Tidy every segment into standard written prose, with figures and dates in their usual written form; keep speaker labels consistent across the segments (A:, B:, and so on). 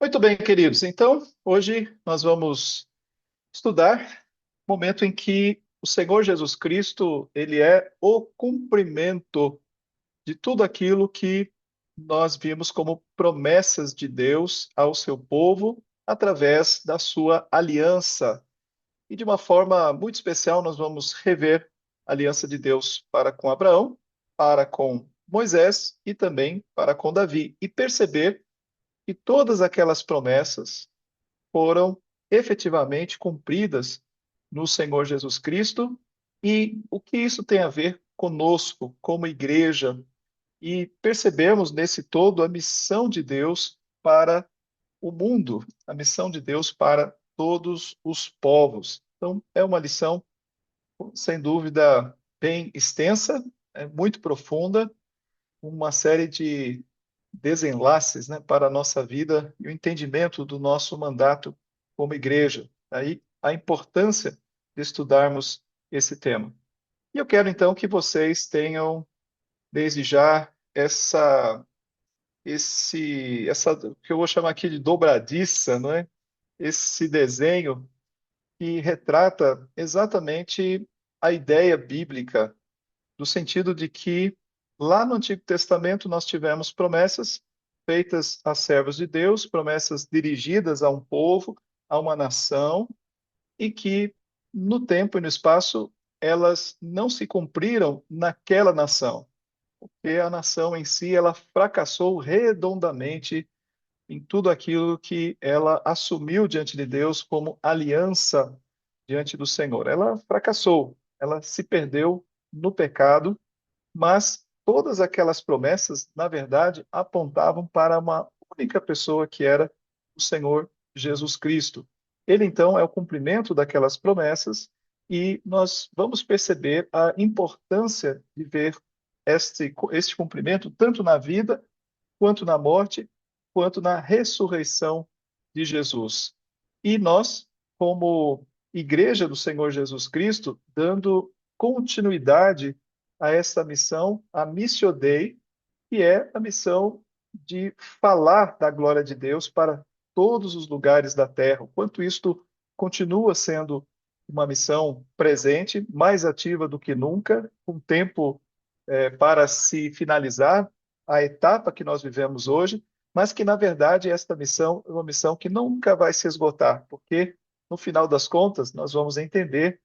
A: Muito bem, queridos. Então, hoje nós vamos estudar o momento em que o Senhor Jesus Cristo, ele é o cumprimento de tudo aquilo que nós vimos como promessas de Deus ao seu povo através da sua aliança. E de uma forma muito especial, nós vamos rever a aliança de Deus para com Abraão, para com Moisés e também para com Davi e perceber que todas aquelas promessas foram efetivamente cumpridas no Senhor Jesus Cristo e o que isso tem a ver conosco, como igreja, e percebemos nesse todo a missão de Deus para o mundo, a missão de Deus para todos os povos. Então, é uma lição, sem dúvida, bem extensa, é muito profunda, uma série de desenlaces, né, para a nossa vida e o entendimento do nosso mandato como igreja. Aí a importância de estudarmos esse tema. E eu quero então que vocês tenham desde já essa que eu vou chamar aqui de dobradiça, não é? Esse desenho que retrata exatamente a ideia bíblica no sentido de que lá no Antigo Testamento nós tivemos promessas feitas a servos de Deus, promessas dirigidas a um povo, a uma nação, e que no tempo e no espaço elas não se cumpriram naquela nação, porque a nação em si ela fracassou redondamente em tudo aquilo que ela assumiu diante de Deus como aliança diante do Senhor. Ela fracassou, ela se perdeu no pecado, mas todas aquelas promessas, na verdade, apontavam para uma única pessoa que era o Senhor Jesus Cristo. Ele, então, é o cumprimento daquelas promessas e nós vamos perceber a importância de ver este cumprimento tanto na vida, quanto na morte, quanto na ressurreição de Jesus. E nós, como Igreja do Senhor Jesus Cristo, dando continuidade a essa missão, a Missio Dei, que é a missão de falar da glória de Deus para todos os lugares da terra. O quanto isto continua sendo uma missão presente, mais ativa do que nunca, com tempo para se finalizar a etapa que nós vivemos hoje, mas que, na verdade, esta missão é uma missão que nunca vai se esgotar, porque, no final das contas, nós vamos entender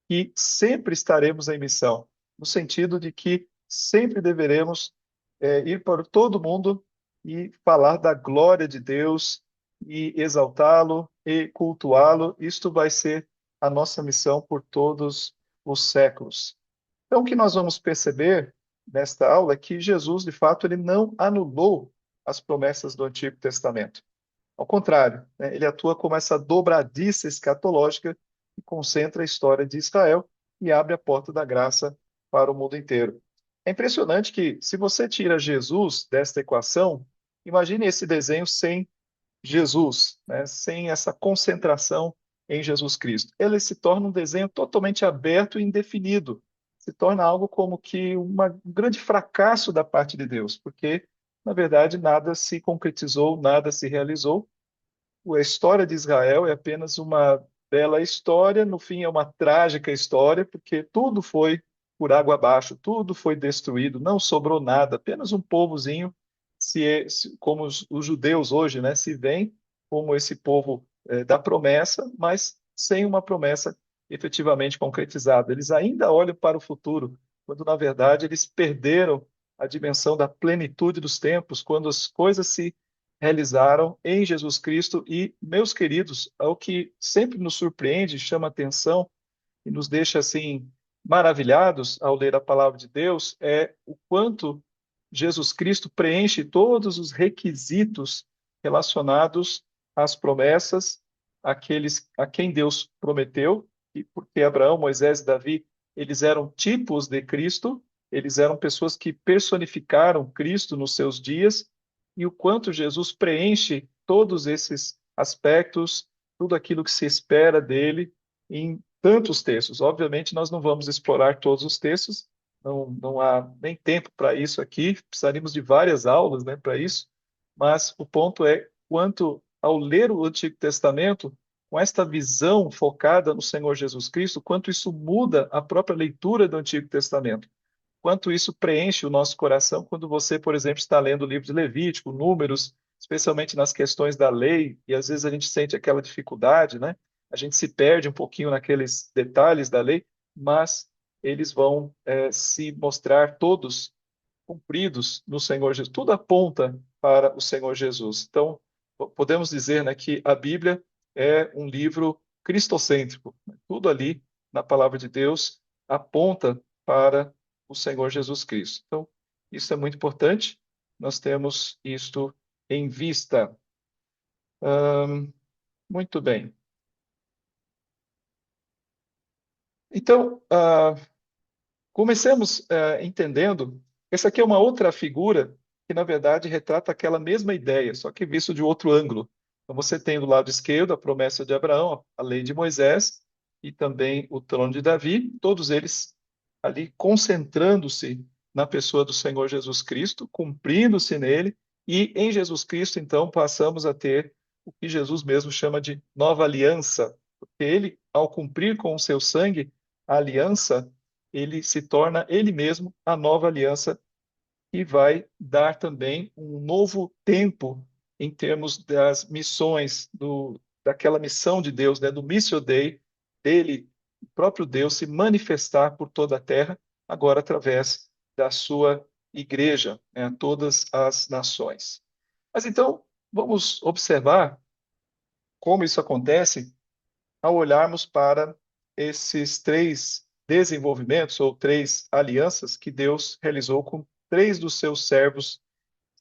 A: que sempre estaremos em missão, no sentido de que sempre deveremos ir para todo mundo e falar da glória de Deus e exaltá-lo e cultuá-lo. Isto vai ser a nossa missão por todos os séculos. Então, o que nós vamos perceber nesta aula é que Jesus, de fato, ele não anulou as promessas do Antigo Testamento. Ao contrário, né, ele atua como essa dobradiça escatológica que concentra a história de Israel e abre a porta da graça para o mundo inteiro. É impressionante que, se você tira Jesus desta equação, imagine esse desenho sem Jesus, né, sem essa concentração em Jesus Cristo. Ele se torna um desenho totalmente aberto e indefinido. Se torna algo como que um grande fracasso da parte de Deus, porque, na verdade, nada se concretizou, nada se realizou. A história de Israel é apenas uma bela história, no fim é uma trágica história, porque tudo foi por água abaixo, tudo foi destruído, não sobrou nada, apenas um povozinho, como os judeus hoje, né, se veem como esse povo da promessa, mas sem uma promessa efetivamente concretizada. Eles ainda olham para o futuro, quando na verdade eles perderam a dimensão da plenitude dos tempos, quando as coisas se realizaram em Jesus Cristo. E, meus queridos, o que sempre nos surpreende, chama atenção e nos deixa assim maravilhados ao ler a palavra de Deus é o quanto Jesus Cristo preenche todos os requisitos relacionados às promessas aqueles a quem Deus prometeu, e porque Abraão, Moisés e Davi, eles eram tipos de Cristo, eles eram pessoas que personificaram Cristo nos seus dias, e o quanto Jesus preenche todos esses aspectos, tudo aquilo que se espera dele em tantos textos. Obviamente, nós não vamos explorar todos os textos, não há nem tempo para isso aqui, precisaríamos de várias aulas, né, para isso, mas o ponto é quanto ao ler o Antigo Testamento, com esta visão focada no Senhor Jesus Cristo, quanto isso muda a própria leitura do Antigo Testamento. Quanto isso preenche o nosso coração quando você, por exemplo, está lendo o livro de Levítico, Números, especialmente nas questões da lei, e às vezes a gente sente aquela dificuldade, né? A gente se perde um pouquinho naqueles detalhes da lei, mas eles vão se mostrar todos cumpridos no Senhor Jesus. Tudo aponta para o Senhor Jesus. Então, podemos dizer, né, que a Bíblia é um livro cristocêntrico. Tudo ali na palavra de Deus aponta para o Senhor Jesus Cristo. Então, isso é muito importante. Nós temos isto em vista. Muito bem. Então, comecemos entendendo. Essa aqui é uma outra figura que, na verdade, retrata aquela mesma ideia, só que visto de outro ângulo. Então, você tem do lado esquerdo a promessa de Abraão, a lei de Moisés e também o trono de Davi, todos eles ali concentrando-se na pessoa do Senhor Jesus Cristo, cumprindo-se nele, e em Jesus Cristo, então, passamos a ter o que Jesus mesmo chama de nova aliança, porque ele, ao cumprir com o seu sangue a aliança, ele se torna ele mesmo a nova aliança e vai dar também um novo tempo em termos das missões, daquela missão de Deus, né, do Missio Dei, dele, o próprio Deus se manifestar por toda a terra, agora através da sua igreja, né, a todas as nações. Mas então, vamos observar como isso acontece ao olharmos para esses três desenvolvimentos ou três alianças que Deus realizou com três dos seus servos,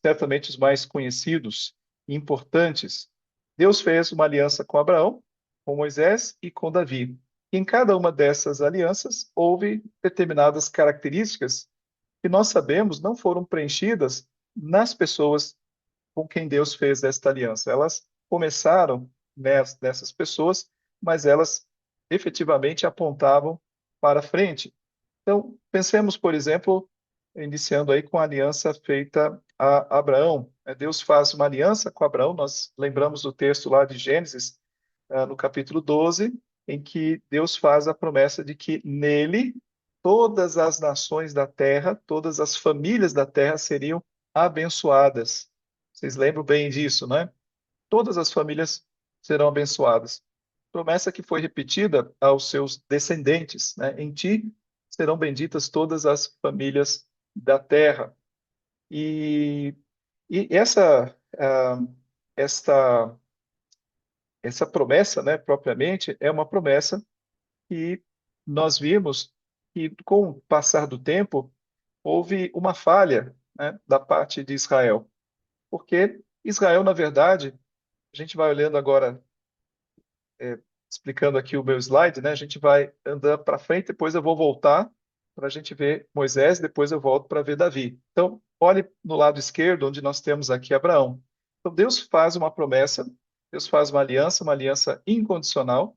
A: certamente os mais conhecidos e importantes. Deus fez uma aliança com Abraão, com Moisés e com Davi. Em cada uma dessas alianças houve determinadas características que nós sabemos não foram preenchidas nas pessoas com quem Deus fez esta aliança. Elas começaram nessas pessoas, mas elas efetivamente apontavam para frente. Então, pensemos, por exemplo, iniciando aí com a aliança feita a Abraão. Deus faz uma aliança com Abraão, nós lembramos do texto lá de Gênesis, no capítulo 12, em que Deus faz a promessa de que nele todas as nações da terra, todas as famílias da terra seriam abençoadas. Vocês lembram bem disso, né? Todas as famílias serão abençoadas. Promessa que foi repetida aos seus descendentes, né? Em ti serão benditas todas as famílias da terra. E, e esta, essa promessa, né, propriamente, é uma promessa que nós vimos que, com o passar do tempo, houve uma falha, né, da parte de Israel. Porque Israel, na verdade, a gente vai olhando agora, explicando aqui o meu slide, né? A gente vai andando para frente, depois eu vou voltar para a gente ver Moisés, depois eu volto para ver Davi. Então, olhe no lado esquerdo, onde nós temos aqui Abraão. Então, Deus faz uma promessa, Deus faz uma aliança incondicional,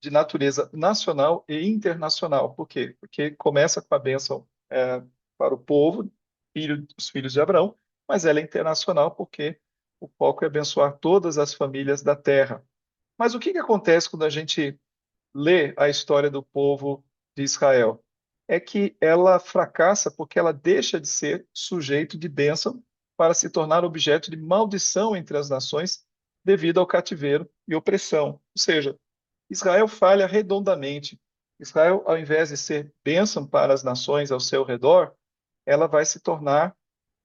A: de natureza nacional e internacional. Por quê? Porque começa com a bênção para o povo, os filhos de Abraão, mas ela é internacional porque o foco é abençoar todas as famílias da terra. Mas o que que acontece quando a gente lê a história do povo de Israel? É que ela fracassa porque ela deixa de ser sujeito de bênção para se tornar objeto de maldição entre as nações devido ao cativeiro e opressão. Ou seja, Israel falha redondamente. Israel, ao invés de ser bênção para as nações ao seu redor, ela vai se tornar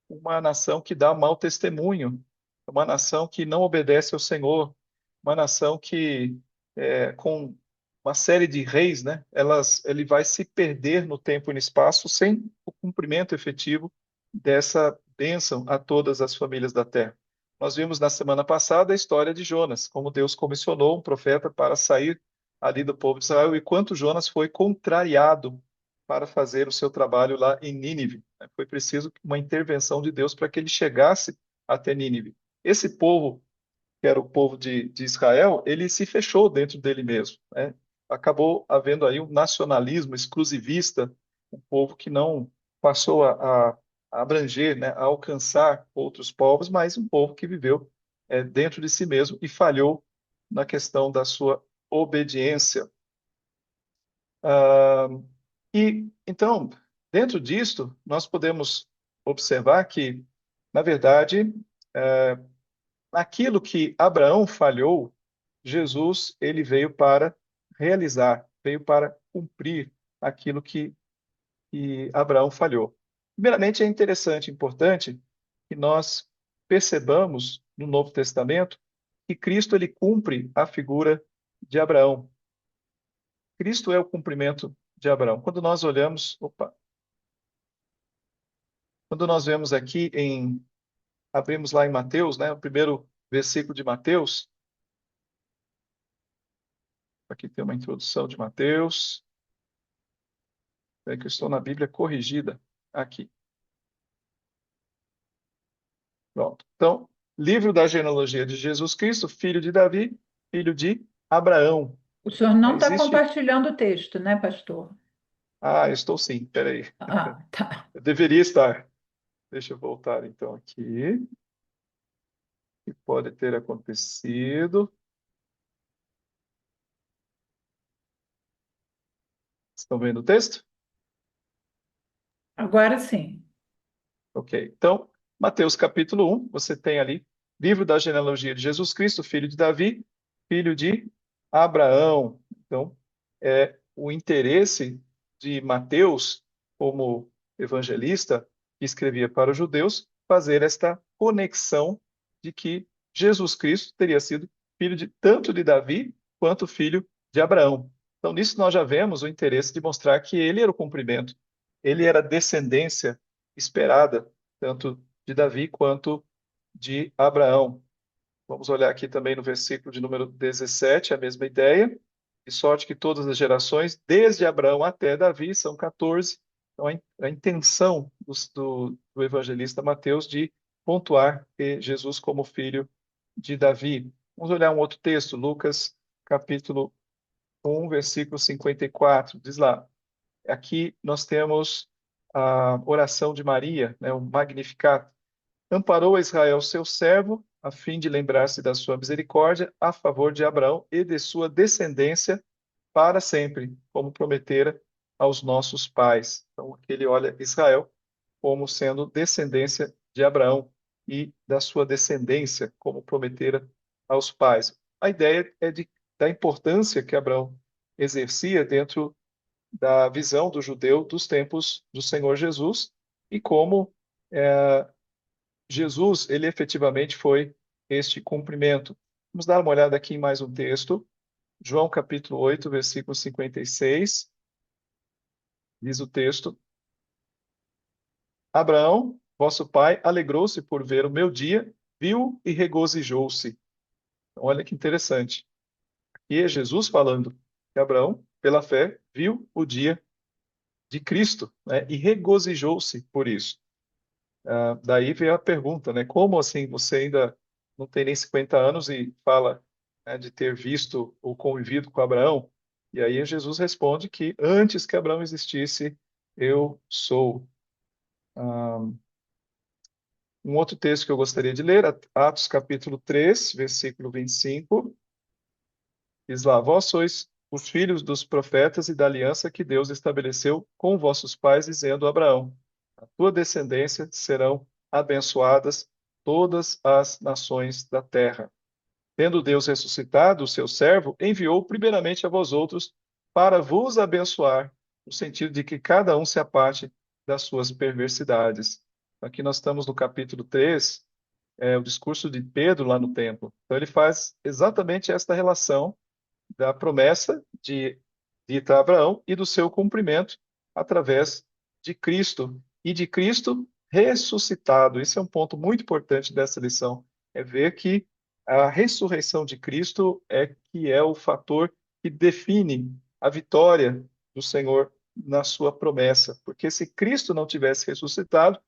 A: uma nação que dá mau testemunho, uma nação que não obedece ao Senhor, uma nação que, com uma série de reis, né, ele vai se perder no tempo e no espaço sem o cumprimento efetivo dessa bênção a todas as famílias da terra. Nós vimos na semana passada a história de Jonas, como Deus comissionou um profeta para sair ali do povo de Israel e quanto Jonas foi contrariado para fazer o seu trabalho lá em Nínive. Foi preciso uma intervenção de Deus para que ele chegasse até Nínive. Esse povo, que era o povo de Israel, ele se fechou dentro dele mesmo, né? Acabou havendo aí um nacionalismo exclusivista, um povo que não passou a abranger, né, a alcançar outros povos, mas um povo que viveu dentro de si mesmo e falhou na questão da sua obediência. Ah, e então, dentro disto, nós podemos observar que, na verdade, naquilo que Abraão falhou, Jesus ele veio para realizar, veio para cumprir aquilo que Abraão falhou. Primeiramente, é interessante, importante que nós percebamos no Novo Testamento que Cristo ele cumpre a figura de Abraão. Cristo é o cumprimento de Abraão. Quando nós vemos aqui abrimos lá em Mateus, né, o primeiro versículo de Mateus, aqui tem uma introdução de Mateus, é que eu estou na Bíblia corrigida aqui. Pronto. Então, livro da genealogia de Jesus Cristo, filho de Davi, filho de Abraão.
B: O senhor não está
A: Existe.
B: compartilhando o texto, né, pastor?
A: Ah, estou sim, peraí.
B: Ah, tá.
A: Eu deveria estar. Deixa eu voltar então aqui. O que pode ter acontecido? Estão vendo o texto?
B: Agora sim.
A: Ok. Então, Mateus capítulo 1, você tem ali, livro da genealogia de Jesus Cristo, filho de Davi, filho de Abraão. Então, o interesse de Mateus, como evangelista, que escrevia para os judeus, fazer esta conexão de que Jesus Cristo teria sido filho de tanto de Davi quanto filho de Abraão. Então, nisso nós já vemos o interesse de mostrar que ele era o cumprimento, ele era descendência esperada, tanto de Davi quanto de Abraão. Vamos olhar aqui também no versículo de número 17, a mesma ideia. De sorte que todas as gerações, desde Abraão até Davi, são 14. Então, a intenção do evangelista Mateus de pontuar que Jesus como filho de Davi. Vamos olhar um outro texto, Lucas, capítulo 1, versículo 54. Diz lá, aqui nós temos a oração de Maria, né, o Magnificat. Amparou a Israel, seu servo, a fim de lembrar-se da sua misericórdia a favor de Abraão e de sua descendência para sempre, como prometera aos nossos pais. Então, aqui ele olha Israel como sendo descendência de Abraão e da sua descendência, como prometera aos pais. A ideia é da importância que Abraão exercia dentro da visão do judeu dos tempos do Senhor Jesus e como Jesus, ele efetivamente foi este cumprimento. Vamos dar uma olhada aqui em mais um texto. João capítulo 8, versículo 56. Diz o texto: Abraão, vosso pai, alegrou-se por ver o meu dia, viu e regozijou-se. Então, olha que interessante. Aqui é Jesus falando que Abraão, pela fé, viu o dia de Cristo, né, e regozijou-se por isso. Daí veio a pergunta, né? Como assim você ainda não tem nem 50 anos e fala, né, de ter visto ou convivido com Abraão? E aí Jesus responde que antes que Abraão existisse, eu sou. Ah, um outro texto que eu gostaria de ler, Atos capítulo 3, versículo 25, diz lá: Vós sois os filhos dos profetas e da aliança que Deus estabeleceu com vossos pais, dizendo a Abraão: a tua descendência serão abençoadas todas as nações da terra. Tendo Deus ressuscitado o seu servo, enviou primeiramente a vós outros para vos abençoar, no sentido de que cada um se aparte das suas perversidades. Aqui nós estamos no capítulo 3, o discurso de Pedro lá no templo. Então ele faz exatamente esta relação da promessa dita a Abraão e do seu cumprimento através de Cristo e de Cristo ressuscitado. Esse é um ponto muito importante dessa lição, é ver que a ressurreição de Cristo é que é o fator que define a vitória do Senhor na sua promessa, porque se Cristo não tivesse ressuscitado,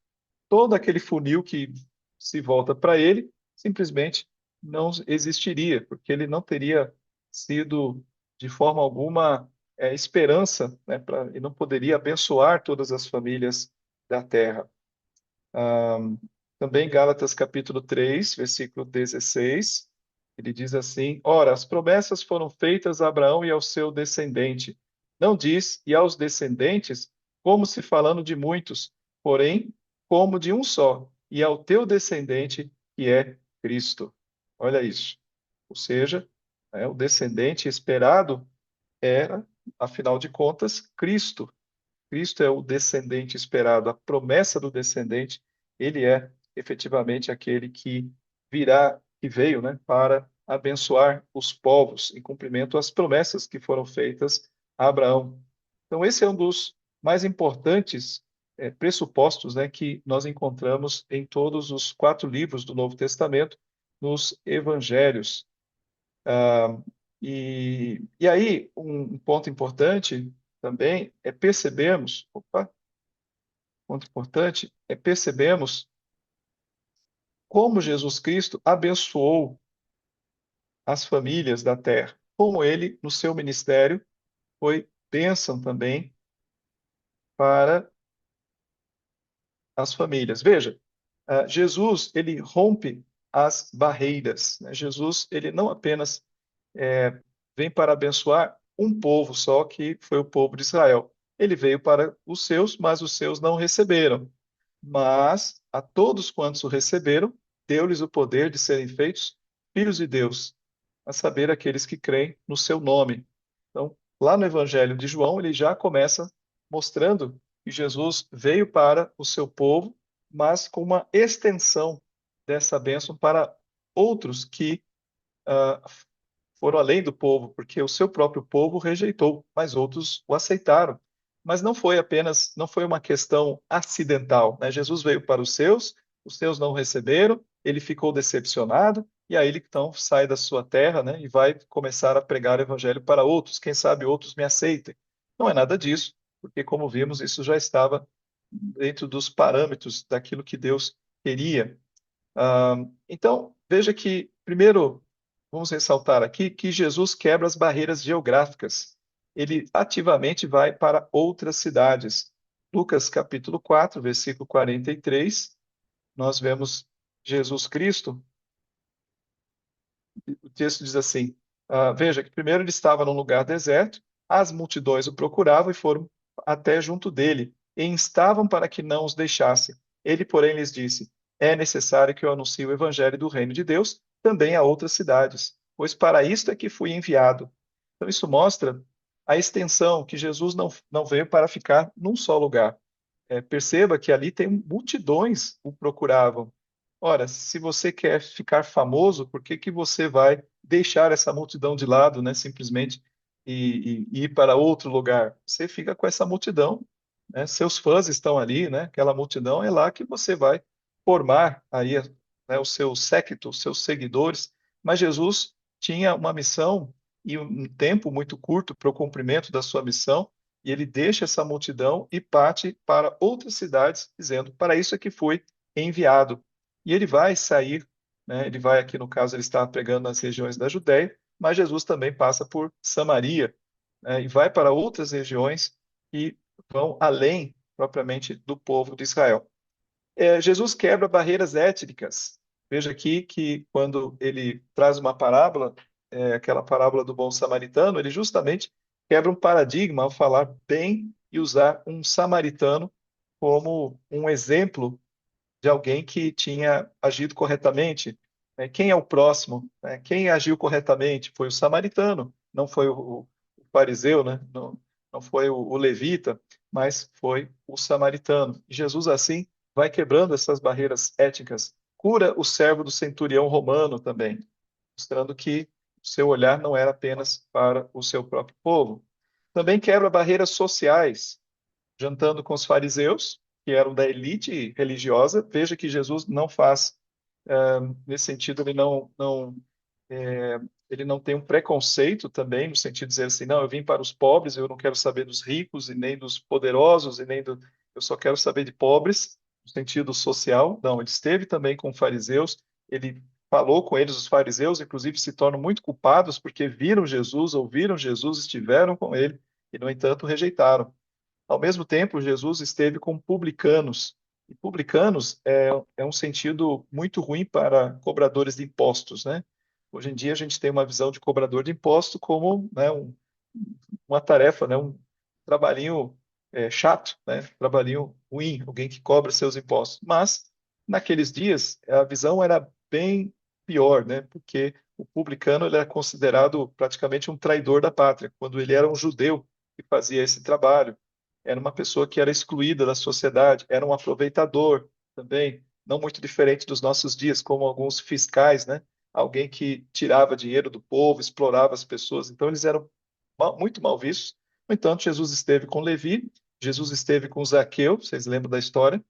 A: todo aquele funil que se volta para ele simplesmente não existiria, porque ele não teria sido de forma alguma esperança, né, e não poderia abençoar todas as famílias da terra. Também Gálatas capítulo 3, versículo 16, ele diz assim: Ora, as promessas foram feitas a Abraão e ao seu descendente. Não diz e aos descendentes, como se falando de muitos, porém, como de um só, e ao teu descendente, que é Cristo. Olha isso. Ou seja, o descendente esperado era, afinal de contas, Cristo. Cristo é o descendente esperado, a promessa do descendente, ele é efetivamente aquele que virá, que veio, né, para abençoar os povos em cumprimento às promessas que foram feitas a Abraão. Então, esse é um dos mais importantes pressupostos, né, que nós encontramos em todos os 4 livros do Novo Testamento, nos evangelhos. E aí, um ponto importante também é percebermos, ponto importante é percebermos como Jesus Cristo abençoou as famílias da terra, como ele, no seu ministério, foi bênção também para as famílias. Veja, Jesus, ele rompe as barreiras, né? Jesus, ele não apenas é, vem para abençoar um povo só, que foi o povo de Israel. Ele veio para os seus, mas os seus não receberam. Mas a todos quantos o receberam, deu-lhes o poder de serem feitos filhos de Deus, a saber, aqueles que creem no seu nome. Então, lá no Evangelho de João, ele já começa mostrando que Jesus veio para o seu povo, mas com uma extensão dessa bênção para outros que ah, foram além do povo, porque o seu próprio povo rejeitou, mas outros o aceitaram. Mas não foi apenas, não foi uma questão acidental, né? Jesus veio para os seus não receberam, ele ficou decepcionado, e aí ele então sai da sua terra, né, e vai começar a pregar o evangelho para outros, quem sabe outros me aceitem. Não é nada disso, porque como vimos, isso já estava dentro dos parâmetros daquilo que Deus queria. Então, veja que, primeiro, vamos ressaltar aqui que Jesus quebra as barreiras geográficas. Ele ativamente vai para outras cidades. Lucas capítulo 4, versículo 43, nós vemos Jesus Cristo, o texto diz assim: veja que primeiro ele estava num lugar deserto, as multidões o procuravam e foram até junto dele, e instavam para que não os deixasse. Ele, porém, lhes disse: É necessário que eu anuncie o evangelho do reino de Deus também a outras cidades, pois para isto é que fui enviado. Então, isso mostra a extensão, que Jesus não veio para ficar num só lugar. Perceba que ali tem multidões o procuravam. Ora, se você quer ficar famoso, por que que você vai deixar essa multidão de lado, né, simplesmente e ir para outro lugar? Você fica com essa multidão, né? Seus fãs estão ali, né? Aquela multidão é lá que você vai formar aí, né, o seu séquito, os seus seguidores. Mas Jesus tinha uma missão e um tempo muito curto para o cumprimento da sua missão, e ele deixa essa multidão e parte para outras cidades, dizendo: Para isso é que foi enviado. E ele vai sair, né? Ele vai, aqui no caso, ele está pregando nas regiões da Judéia, mas Jesus também passa por Samaria, né? E vai para outras regiões que vão além, propriamente, do povo de Israel. Jesus quebra barreiras étnicas. Veja aqui que quando ele traz uma parábola, aquela parábola do bom samaritano, ele justamente quebra um paradigma ao falar bem e usar um samaritano como um exemplo de alguém que tinha agido corretamente. Né? Quem é o próximo? Né? Quem agiu corretamente? Foi o samaritano, não foi o fariseu, né? Não foi o levita, mas foi o samaritano. E Jesus, assim, vai quebrando essas barreiras étnicas. Cura o servo do centurião romano também, mostrando que o seu olhar não era apenas para o seu próprio povo. Também quebra barreiras sociais, jantando com os fariseus, que eram da elite religiosa. Veja que Jesus não faz, nesse sentido, ele não tem um preconceito também, no sentido de dizer assim: não, eu vim para os pobres, eu não quero saber dos ricos e nem dos poderosos, eu só quero saber de pobres, no sentido social. Não, ele esteve também com fariseus, ele falou com eles, os fariseus, inclusive, se tornam muito culpados porque viram Jesus, ouviram Jesus, estiveram com ele e, no entanto, rejeitaram. Ao mesmo tempo, Jesus esteve com publicanos. E publicanos é um sentido muito ruim para cobradores de impostos, né? Hoje em dia a gente tem uma visão de cobrador de imposto como, né, uma tarefa, né, um trabalhinho chato, né, trabalhinho ruim, alguém que cobra seus impostos. Mas naqueles dias a visão era bem pior, né? Porque o publicano ele era considerado praticamente um traidor da pátria, quando ele era um judeu que fazia esse trabalho. Era uma pessoa que era excluída da sociedade, era um aproveitador também, não muito diferente dos nossos dias, como alguns fiscais, né? Alguém que tirava dinheiro do povo, explorava as pessoas. Então, eles eram muito mal vistos. No entanto, Jesus esteve com Levi, Jesus esteve com Zaqueu, vocês lembram da história,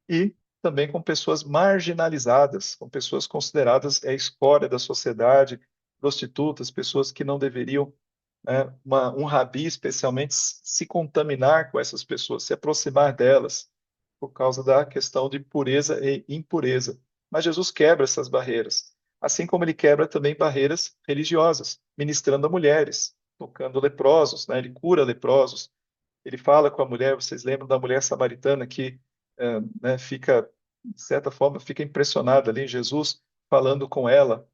A: e também com pessoas marginalizadas, com pessoas consideradas a escória da sociedade, prostitutas, pessoas que não deveriam, né, um rabi especialmente, se contaminar com essas pessoas, se aproximar delas, por causa da questão de pureza e impureza. Mas Jesus quebra essas barreiras, assim como ele quebra também barreiras religiosas, ministrando a mulheres, tocando leprosos, né? Ele cura leprosos, ele fala com a mulher, vocês lembram da mulher samaritana que, né, fica, de certa forma, fica impressionada ali em Jesus falando com ela.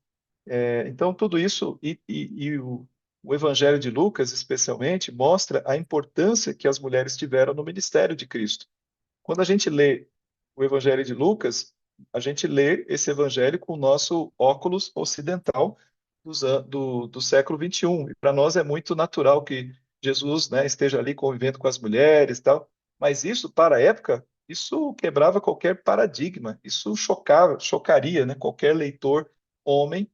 A: Então, tudo isso, e o Evangelho de Lucas, especialmente, mostra a importância que as mulheres tiveram no ministério de Cristo. Quando a gente lê o Evangelho de Lucas, a gente lê esse Evangelho com o nosso óculos ocidental do século XXI. E para nós é muito natural que Jesus, né, esteja ali convivendo com as mulheres e tal. Mas isso, para a época, isso quebrava qualquer paradigma. Isso chocaria, né, qualquer leitor homem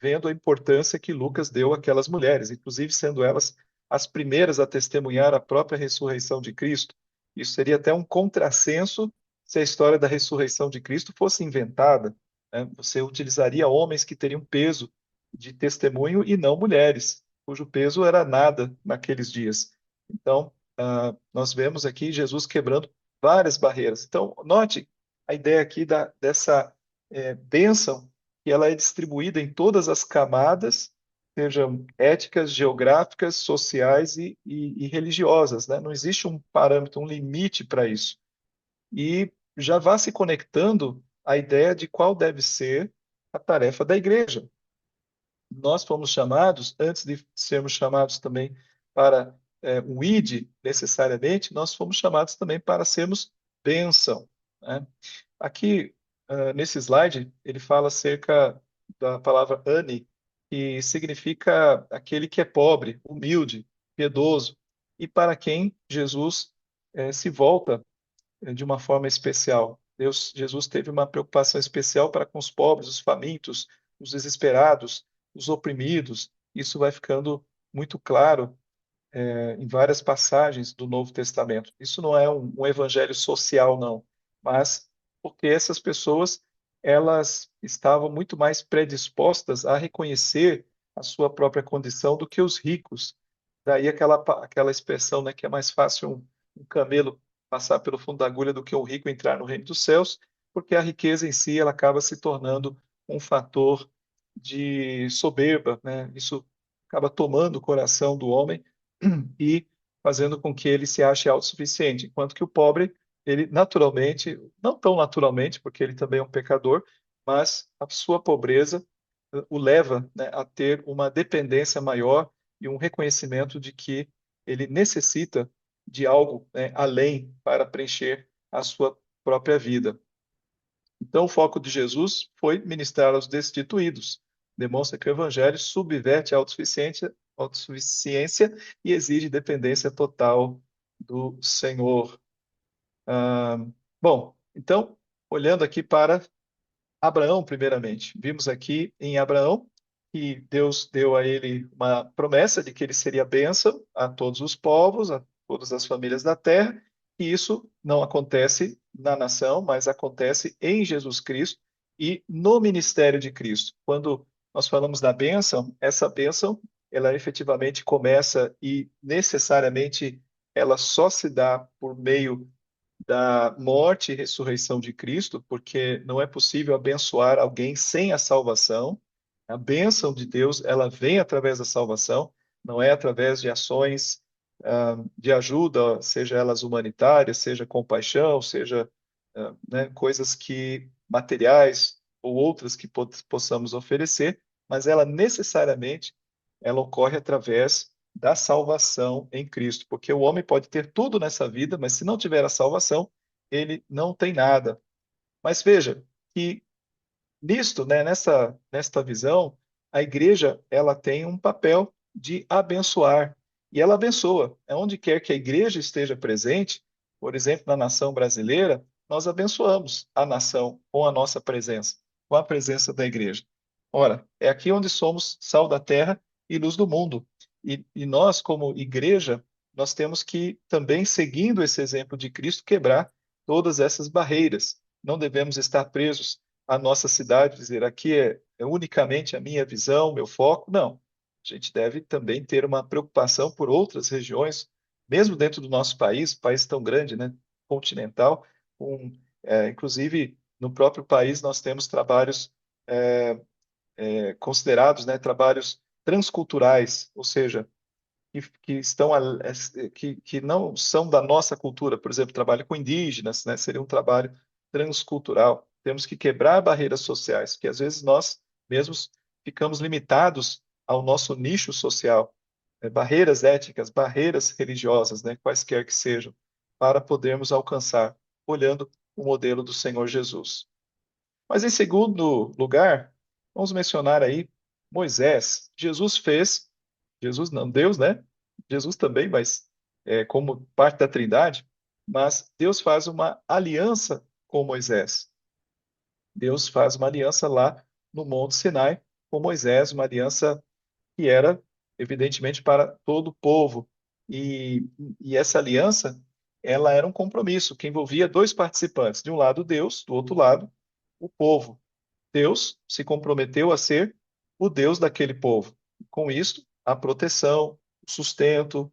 A: vendo a importância que Lucas deu àquelas mulheres, inclusive sendo elas as primeiras a testemunhar a própria ressurreição de Cristo. Isso seria até um contrassenso se a história da ressurreição de Cristo fosse inventada, né? Você utilizaria homens que teriam peso de testemunho e não mulheres, cujo peso era nada naqueles dias. Então, nós vemos aqui Jesus quebrando várias barreiras. Então, note a ideia aqui dessa bênção, que ela é distribuída em todas as camadas, sejam éticas, geográficas, sociais e religiosas, né? Não existe um parâmetro, um limite para isso. E já vá se conectando à ideia de qual deve ser a tarefa da igreja. Nós fomos chamados, antes de sermos chamados também para o ID, necessariamente, nós fomos chamados também para sermos bênção, né? Aqui, nesse slide, ele fala acerca da palavra ani, que significa aquele que é pobre, humilde, piedoso, e para quem Jesus se volta de uma forma especial. Jesus teve uma preocupação especial para com os pobres, os famintos, os desesperados, os oprimidos. Isso vai ficando muito claro em várias passagens do Novo Testamento. Isso não é um evangelho social, não, mas porque essas pessoas elas estavam muito mais predispostas a reconhecer a sua própria condição do que os ricos. Daí aquela expressão, né, que é mais fácil um camelo passar pelo fundo da agulha do que um rico entrar no reino dos céus, porque a riqueza em si ela acaba se tornando um fator de soberba, né? Isso acaba tomando o coração do homem e fazendo com que ele se ache autossuficiente, enquanto que o pobre, ele naturalmente, não tão naturalmente, porque ele também é um pecador, mas a sua pobreza o leva, né, a ter uma dependência maior e um reconhecimento de que ele necessita de algo, né, além para preencher a sua própria vida. Então, o foco de Jesus foi ministrar aos destituídos. Demonstra que o evangelho subverte a autossuficiência e exige dependência total do Senhor. Ah, bom, então, olhando aqui para Abraão, primeiramente. Vimos aqui em Abraão que Deus deu a ele uma promessa de que ele seria bênção a todos os povos, a todas as famílias da terra, e isso não acontece na nação, mas acontece em Jesus Cristo e no ministério de Cristo. Quando nós falamos da bênção, essa bênção, ela efetivamente começa e necessariamente ela só se dá por meio da morte e ressurreição de Cristo, porque não é possível abençoar alguém sem a salvação. A bênção de Deus, ela vem através da salvação, não é através de ações de ajuda, seja elas humanitárias, seja compaixão, seja né, coisas que materiais ou outras que possamos oferecer, mas ela necessariamente ela ocorre através da salvação em Cristo, porque o homem pode ter tudo nessa vida, mas se não tiver a salvação, ele não tem nada. Mas veja que nisto, né, nesta visão, a igreja ela tem um papel de abençoar. E ela abençoa. Onde quer que a igreja esteja presente, por exemplo, na nação brasileira, nós abençoamos a nação com a nossa presença, com a presença da igreja. Ora, é aqui onde somos sal da terra e luz do mundo. E nós, como igreja, nós temos que também, seguindo esse exemplo de Cristo, quebrar todas essas barreiras. Não devemos estar presos a nossa cidade, dizer aqui é unicamente a minha visão, meu foco. Não. A gente deve também ter uma preocupação por outras regiões, mesmo dentro do nosso país tão grande, né, continental, inclusive no próprio país nós temos trabalhos considerados, né, trabalhos transculturais, ou seja, que estão que não são da nossa cultura, por exemplo, trabalho com indígenas, né, seria um trabalho transcultural. Temos que quebrar barreiras sociais, porque às vezes nós mesmos ficamos limitados ao nosso nicho social, barreiras étnicas, barreiras religiosas, né, quaisquer que sejam, para podermos alcançar, olhando o modelo do Senhor Jesus. Mas em segundo lugar, vamos mencionar aí Moisés. Jesus não, Deus, né? Jesus também, mas como parte da Trindade, mas Deus faz uma aliança com Moisés. Deus faz uma aliança lá no Monte Sinai com Moisés, uma aliança que era, evidentemente, para todo o povo. E, e essa aliança, ela era um compromisso que envolvia dois participantes. De um lado, Deus, do outro lado, o povo. Deus se comprometeu a ser o Deus daquele povo. Com isso, a proteção, o sustento,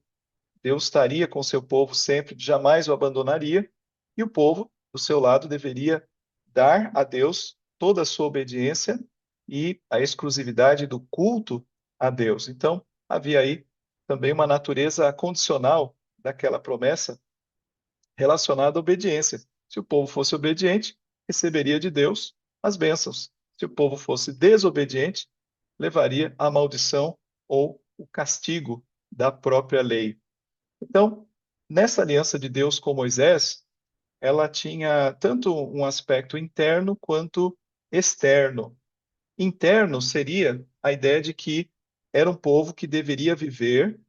A: Deus estaria com seu povo sempre, jamais o abandonaria, e o povo, do seu lado, deveria dar a Deus toda a sua obediência e a exclusividade do culto a Deus. Então, havia aí também uma natureza condicional daquela promessa relacionada à obediência. Se o povo fosse obediente, receberia de Deus as bênçãos. Se o povo fosse desobediente, levaria a maldição ou o castigo da própria lei. Então, nessa aliança de Deus com Moisés, ela tinha tanto um aspecto interno quanto externo. Interno seria a ideia de que era um povo que deveria viver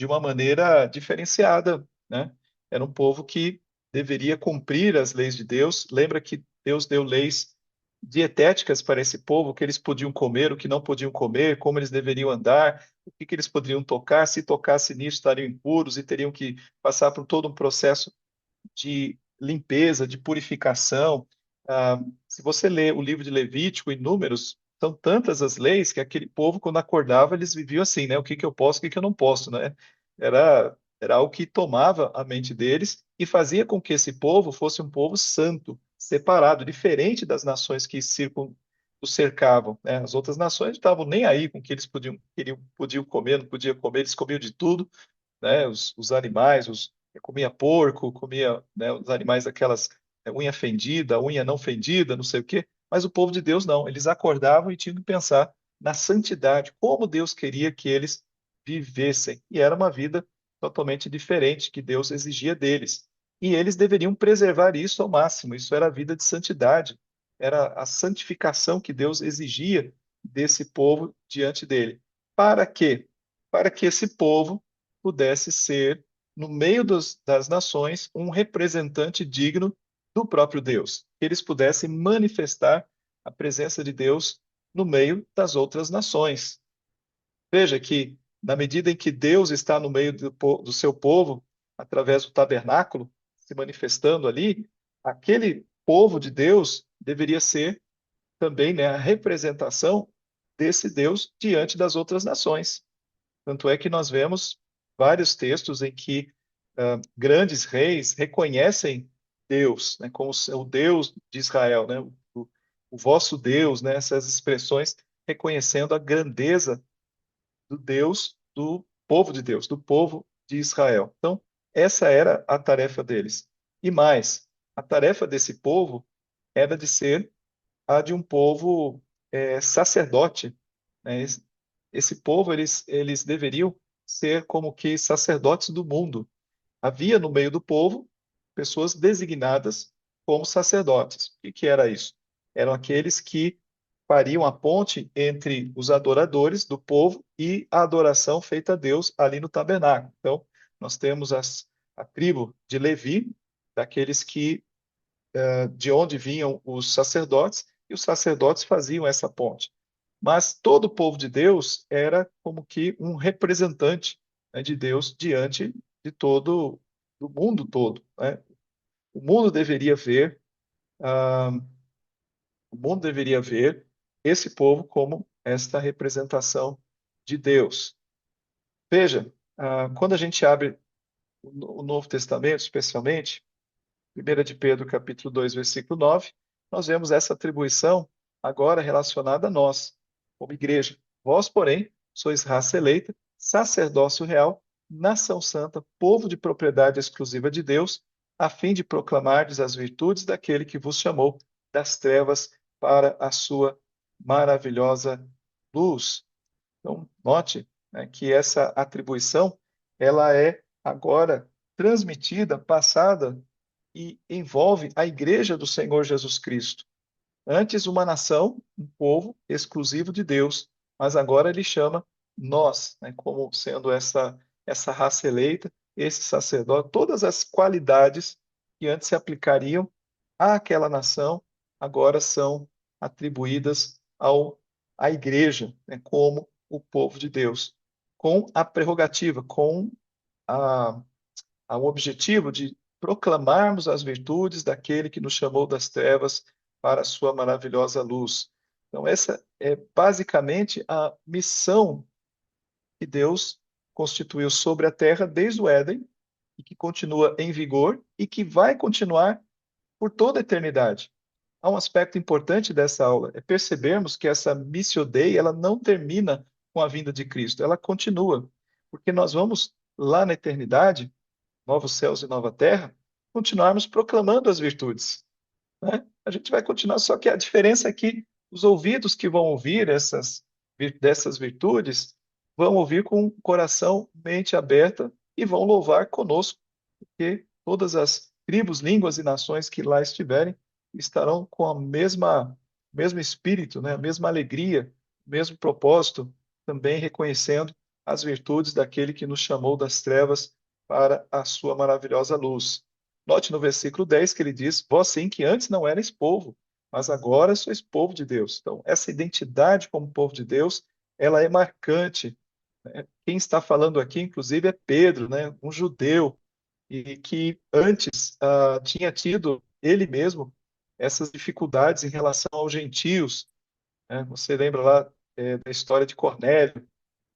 A: de uma maneira diferenciada, né? Era um povo que deveria cumprir as leis de Deus. Lembra que Deus deu leis dietéticas para esse povo, o que eles podiam comer, o que não podiam comer, como eles deveriam andar, o que que eles poderiam tocar, se tocasse nisso estariam impuros e teriam que passar por todo um processo de limpeza, de purificação. Se você lê o livro de Levítico e Números, são tantas as leis que aquele povo, quando acordava, eles viviam assim, né? O que que eu posso, o que que eu não posso, né? Era algo que tomava a mente deles e fazia com que esse povo fosse um povo santo, separado, diferente das nações que o cercavam, né? As outras nações não estavam nem aí com o que eles podiam comer, não podiam comer, eles comiam de tudo, né? Os animais, comia porco, comia, né, os animais daquelas unha fendida, unha não fendida, não sei o quê. Mas o povo de Deus não. Eles acordavam e tinham que pensar na santidade, como Deus queria que eles vivessem. E era uma vida totalmente diferente que Deus exigia deles. E eles deveriam preservar isso ao máximo. Isso era a vida de santidade. Era a santificação que Deus exigia desse povo diante dele. Para quê? Para que esse povo pudesse ser, no meio das nações, um representante digno do próprio Deus. Que eles pudessem manifestar a presença de Deus no meio das outras nações. Veja que, na medida em que Deus está no meio do seu povo, através do tabernáculo, se manifestando ali, aquele povo de Deus deveria ser também, né, a representação desse Deus diante das outras nações. Tanto é que nós vemos vários textos em que grandes reis reconhecem Deus, né, como o Deus de Israel, né, o vosso Deus, né, essas expressões reconhecendo a grandeza do Deus do povo de Deus, do povo de Israel. Então, essa era a tarefa deles. E mais, a tarefa desse povo era de ser a de um povo sacerdote, né? Esse povo, eles deveriam ser como que sacerdotes do mundo. Havia no meio do povo pessoas designadas como sacerdotes. O que que era isso? Eram aqueles que fariam a ponte entre os adoradores do povo e a adoração feita a Deus ali no tabernáculo. Então, nós temos a tribo de Levi, daqueles que de onde vinham os sacerdotes, e os sacerdotes faziam essa ponte. Mas todo o povo de Deus era como que um representante, né, de Deus diante de todo do mundo todo, né? O mundo deveria ver, ah, o mundo deveria ver esse povo como esta representação de Deus. Veja, quando a gente abre o Novo Testamento, especialmente, 1 de Pedro, capítulo 2, versículo 9, nós vemos essa atribuição agora relacionada a nós, como igreja. Vós, porém, sois raça eleita, sacerdócio real, nação santa, povo de propriedade exclusiva de Deus, a fim de proclamardes as virtudes daquele que vos chamou das trevas para a sua maravilhosa luz. Então, note, né, que essa atribuição ela é agora transmitida, passada e envolve a igreja do Senhor Jesus Cristo. Antes, uma nação, um povo exclusivo de Deus, mas agora ele chama nós, né, como sendo essa raça eleita, esse sacerdote, todas as qualidades que antes se aplicariam àquela nação, agora são atribuídas à igreja, né, como o povo de Deus, com a prerrogativa, com a ao objetivo de proclamarmos as virtudes daquele que nos chamou das trevas para a sua maravilhosa luz. Então, essa é basicamente a missão que Deus constituiu sobre a terra desde o Éden e que continua em vigor e que vai continuar por toda a eternidade. Há um aspecto importante dessa aula, é percebermos que essa missio Dei, ela não termina com a vinda de Cristo, ela continua, porque nós vamos lá na eternidade, novos céus e nova terra, continuarmos proclamando as virtudes, né? A gente vai continuar, só que a diferença é que os ouvidos que vão ouvir dessas virtudes vão ouvir com o coração, mente aberta e vão louvar conosco, porque todas as tribos, línguas e nações que lá estiverem estarão com a mesmo espírito, né? A mesma alegria, o mesmo propósito, também reconhecendo as virtudes daquele que nos chamou das trevas para a sua maravilhosa luz. Note no versículo 10 que ele diz: Vós sim que antes não erais povo, mas agora sois povo de Deus. Então, essa identidade como povo de Deus, ela é marcante, né? Quem está falando aqui, inclusive, é Pedro, né? Um judeu, e que antes tinha tido ele mesmo essas dificuldades em relação aos gentios, né? Você lembra lá da história de Cornélio,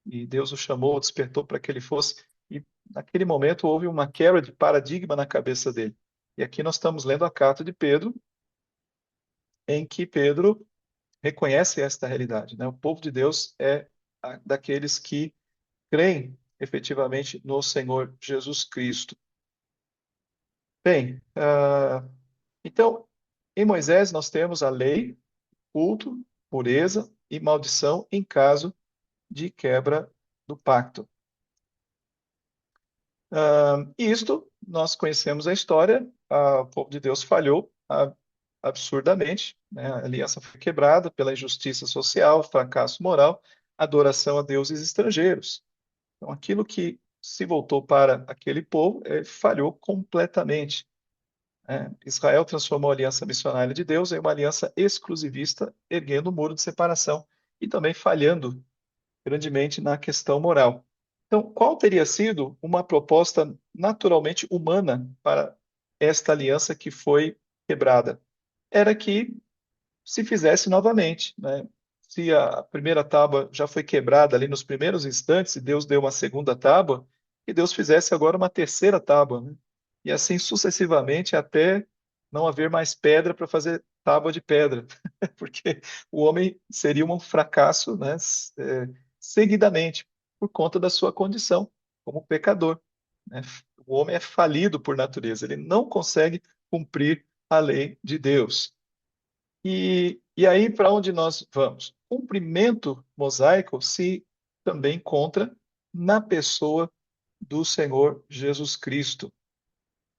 A: e Deus o chamou, despertou para que ele fosse, e naquele momento houve uma quebra de paradigma na cabeça dele. E aqui nós estamos lendo a carta de Pedro, em que Pedro reconhece esta realidade, né? O povo de Deus é daqueles que creem efetivamente no Senhor Jesus Cristo. Bem, então, em Moisés nós temos a lei, culto, pureza e maldição em caso de quebra do pacto. E isto, nós conhecemos a história, o povo de Deus falhou absurdamente, né? A aliança foi quebrada pela injustiça social, fracasso moral, adoração a deuses estrangeiros. Então, aquilo que se voltou para aquele povo falhou completamente. Israel transformou a aliança missionária de Deus em uma aliança exclusivista, erguendo um muro de separação e também falhando grandemente na questão moral. Então, qual teria sido uma proposta naturalmente humana para esta aliança que foi quebrada? Era que se fizesse novamente, né? Se a primeira tábua já foi quebrada ali nos primeiros instantes e Deus deu uma segunda tábua, que Deus fizesse agora uma terceira tábua, né? E assim sucessivamente até não haver mais pedra para fazer tábua de pedra, porque o homem seria um fracasso, né? Seguidamente, por conta da sua condição como pecador, né? O homem é falido por natureza, ele não consegue cumprir a lei de Deus. E aí, para onde nós vamos? O cumprimento mosaico se também encontra na pessoa do Senhor Jesus Cristo.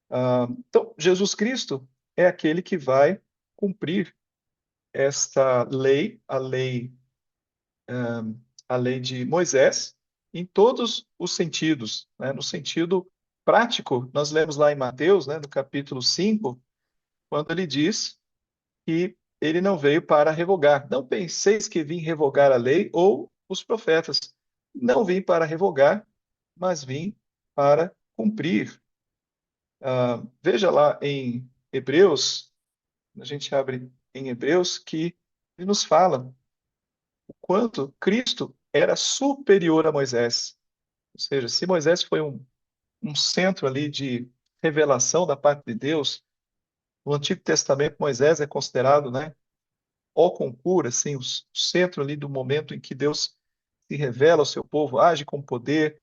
A: Então, Jesus Cristo é aquele que vai cumprir esta lei, a lei de Moisés, em todos os sentidos, né? No sentido prático, nós lemos lá em Mateus, né, no capítulo 5, quando ele diz que ele não veio para revogar. Não penseis que vim revogar a lei ou os profetas. Não vim para revogar, mas vim para cumprir. Veja lá em Hebreus, a gente abre em Hebreus, que ele nos fala o quanto Cristo era superior a Moisés. Ou seja, se Moisés foi um centro ali de revelação da parte de Deus, no Antigo Testamento Moisés é considerado, né, o concura, assim, o centro ali do momento em que Deus se revela ao seu povo, age com poder,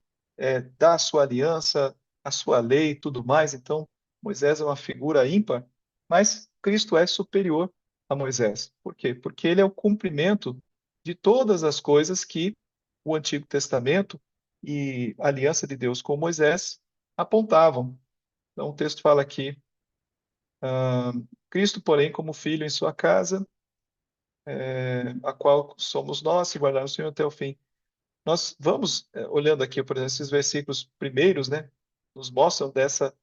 A: dá a sua aliança, a sua lei e tudo mais. Então, Moisés é uma figura ímpar, mas Cristo é superior a Moisés. Por quê? Porque ele é o cumprimento de todas as coisas que o Antigo Testamento e a aliança de Deus com Moisés apontavam. Então, o texto fala aqui, Cristo, porém, como filho em sua casa, a qual somos nós, se guardar o Senhor até o fim. Nós vamos, olhando aqui, por exemplo, esses versículos primeiros, né, nos mostram dessa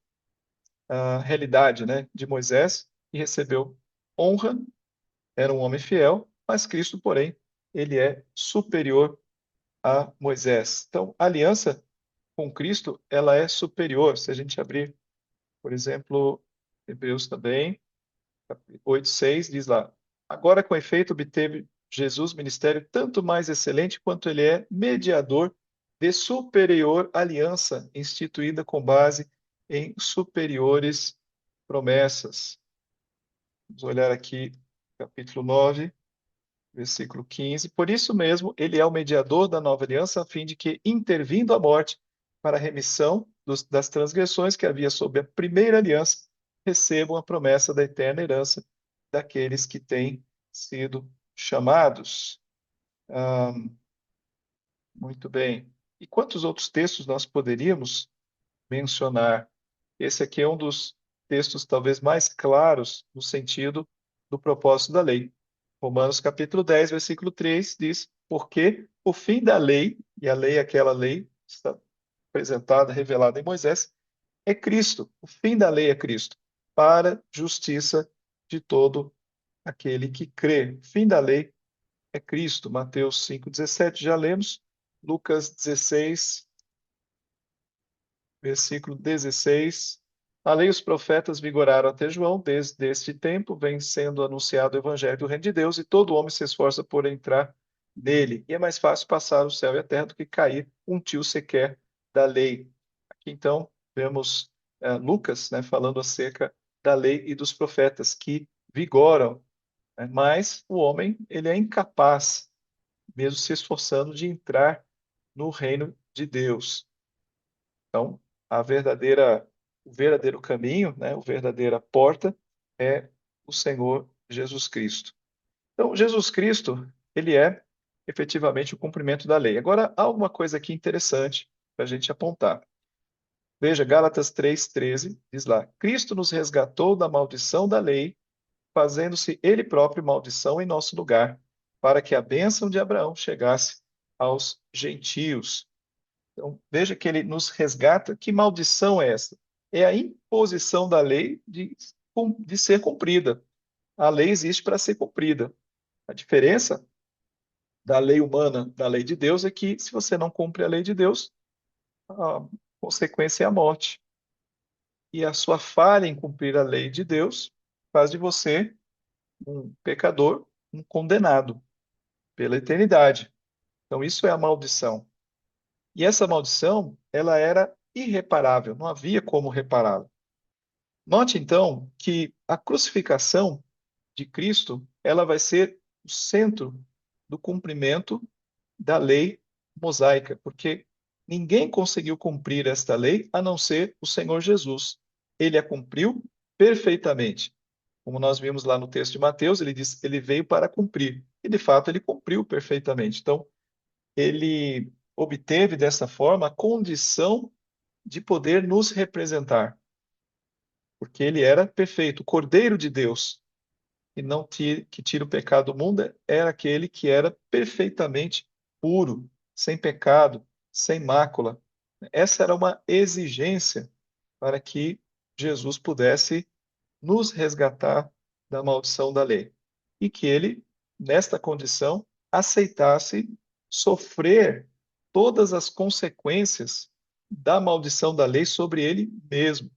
A: realidade, né, de Moisés, que recebeu honra, era um homem fiel, mas Cristo, porém, ele é superior a Moisés. Então, a aliança com Cristo, ela é superior. Se a gente abrir, por exemplo, Hebreus também, 8:6 diz lá: Agora, com efeito, obteve Jesus ministério tanto mais excelente quanto ele é mediador de superior aliança, instituída com base em superiores promessas. Vamos olhar aqui, capítulo 9, versículo 15. Por isso mesmo, ele é o mediador da nova aliança, a fim de que, intervindo a morte para a remissão das transgressões que havia sob a primeira aliança, recebam a promessa da eterna herança daqueles que têm sido chamados. Ah, muito bem. E quantos outros textos nós poderíamos mencionar? Esse aqui é um dos textos talvez mais claros no sentido do propósito da lei. Romanos capítulo 10, versículo 3 diz: Porque o fim da lei, e a lei é aquela lei que está apresentada, revelada em Moisés, é Cristo. O fim da lei é Cristo, para justiça de todo aquele que crê. O fim da lei é Cristo. Mateus 5:17 já lemos. Lucas 16, versículo 16. A lei e os profetas vigoraram até João, desde este tempo vem sendo anunciado o evangelho do reino de Deus, e todo homem se esforça por entrar nele. E é mais fácil passar o céu e a terra do que cair um tio sequer da lei. Aqui então vemos Lucas, né, falando acerca da lei e dos profetas que vigoram, né, mas o homem ele é incapaz, mesmo se esforçando, de entrar no reino de Deus. Então, o verdadeiro caminho, né, a verdadeira porta é o Senhor Jesus Cristo. Então, Jesus Cristo, ele é efetivamente o cumprimento da lei. Agora, há uma coisa aqui interessante para a gente apontar. Veja, Gálatas 3:13 diz lá: Cristo nos resgatou da maldição da lei, fazendo-se ele próprio maldição em nosso lugar, para que a bênção de Abraão chegasse aos gentios. Então, veja que ele nos resgata. Que maldição é essa? É a imposição da lei de ser cumprida. A lei existe para ser cumprida. A diferença da lei humana da lei de Deus é que, se você não cumpre a lei de Deus, a consequência é a morte. E a sua falha em cumprir a lei de Deus faz de você um pecador, um condenado pela eternidade. Então, isso é a maldição. E essa maldição, ela era irreparável, não havia como repará-la. Note então que a crucificação de Cristo, ela vai ser o centro do cumprimento da lei mosaica, porque ninguém conseguiu cumprir esta lei a não ser o Senhor Jesus. Ele a cumpriu perfeitamente. Como nós vimos lá no texto de Mateus, ele diz, ele veio para cumprir. E de fato ele cumpriu perfeitamente. Então, ele obteve dessa forma a condição de poder nos representar, porque ele era perfeito, o Cordeiro de Deus, que não tira, que tira o pecado do mundo, era aquele que era perfeitamente puro, sem pecado, sem mácula. Essa era uma exigência para que Jesus pudesse nos resgatar da maldição da lei. E que ele, nesta condição, aceitasse sofrer todas as consequências da maldição da lei sobre ele mesmo.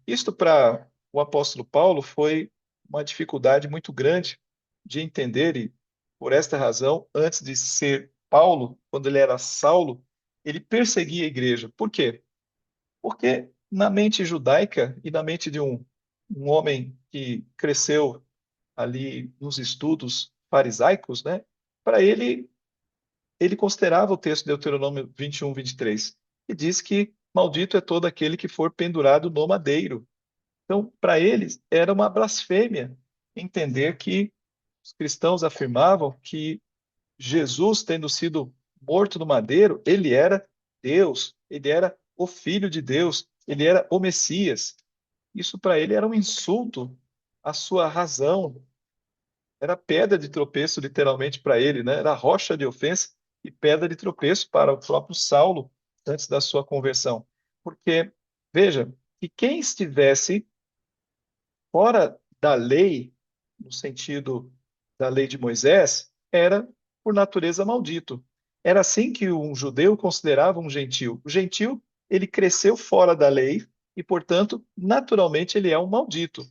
A: Isto para o apóstolo Paulo foi uma dificuldade muito grande de entender, e por esta razão, antes de ser Paulo, quando ele era Saulo, ele perseguia a igreja. Por quê? Porque na mente judaica e na mente de um homem que cresceu ali nos estudos farisaicos, né? Para ele, ele considerava o texto de Deuteronômio 21, 23, e diz que maldito é todo aquele que for pendurado no madeiro. Então, para eles, era uma blasfêmia entender que os cristãos afirmavam que Jesus, tendo sido morto no madeiro, ele era Deus, ele era o Filho de Deus, ele era o Messias. Isso para ele era um insulto à sua razão, era pedra de tropeço, literalmente, para ele, né? Era rocha de ofensa e pedra de tropeço para o próprio Saulo antes da sua conversão. Porque, veja, que quem estivesse fora da lei, no sentido da lei de Moisés, era, por natureza, maldito. Era assim que um judeu considerava um gentil. O gentil, ele cresceu fora da lei e, portanto, naturalmente, ele é um maldito.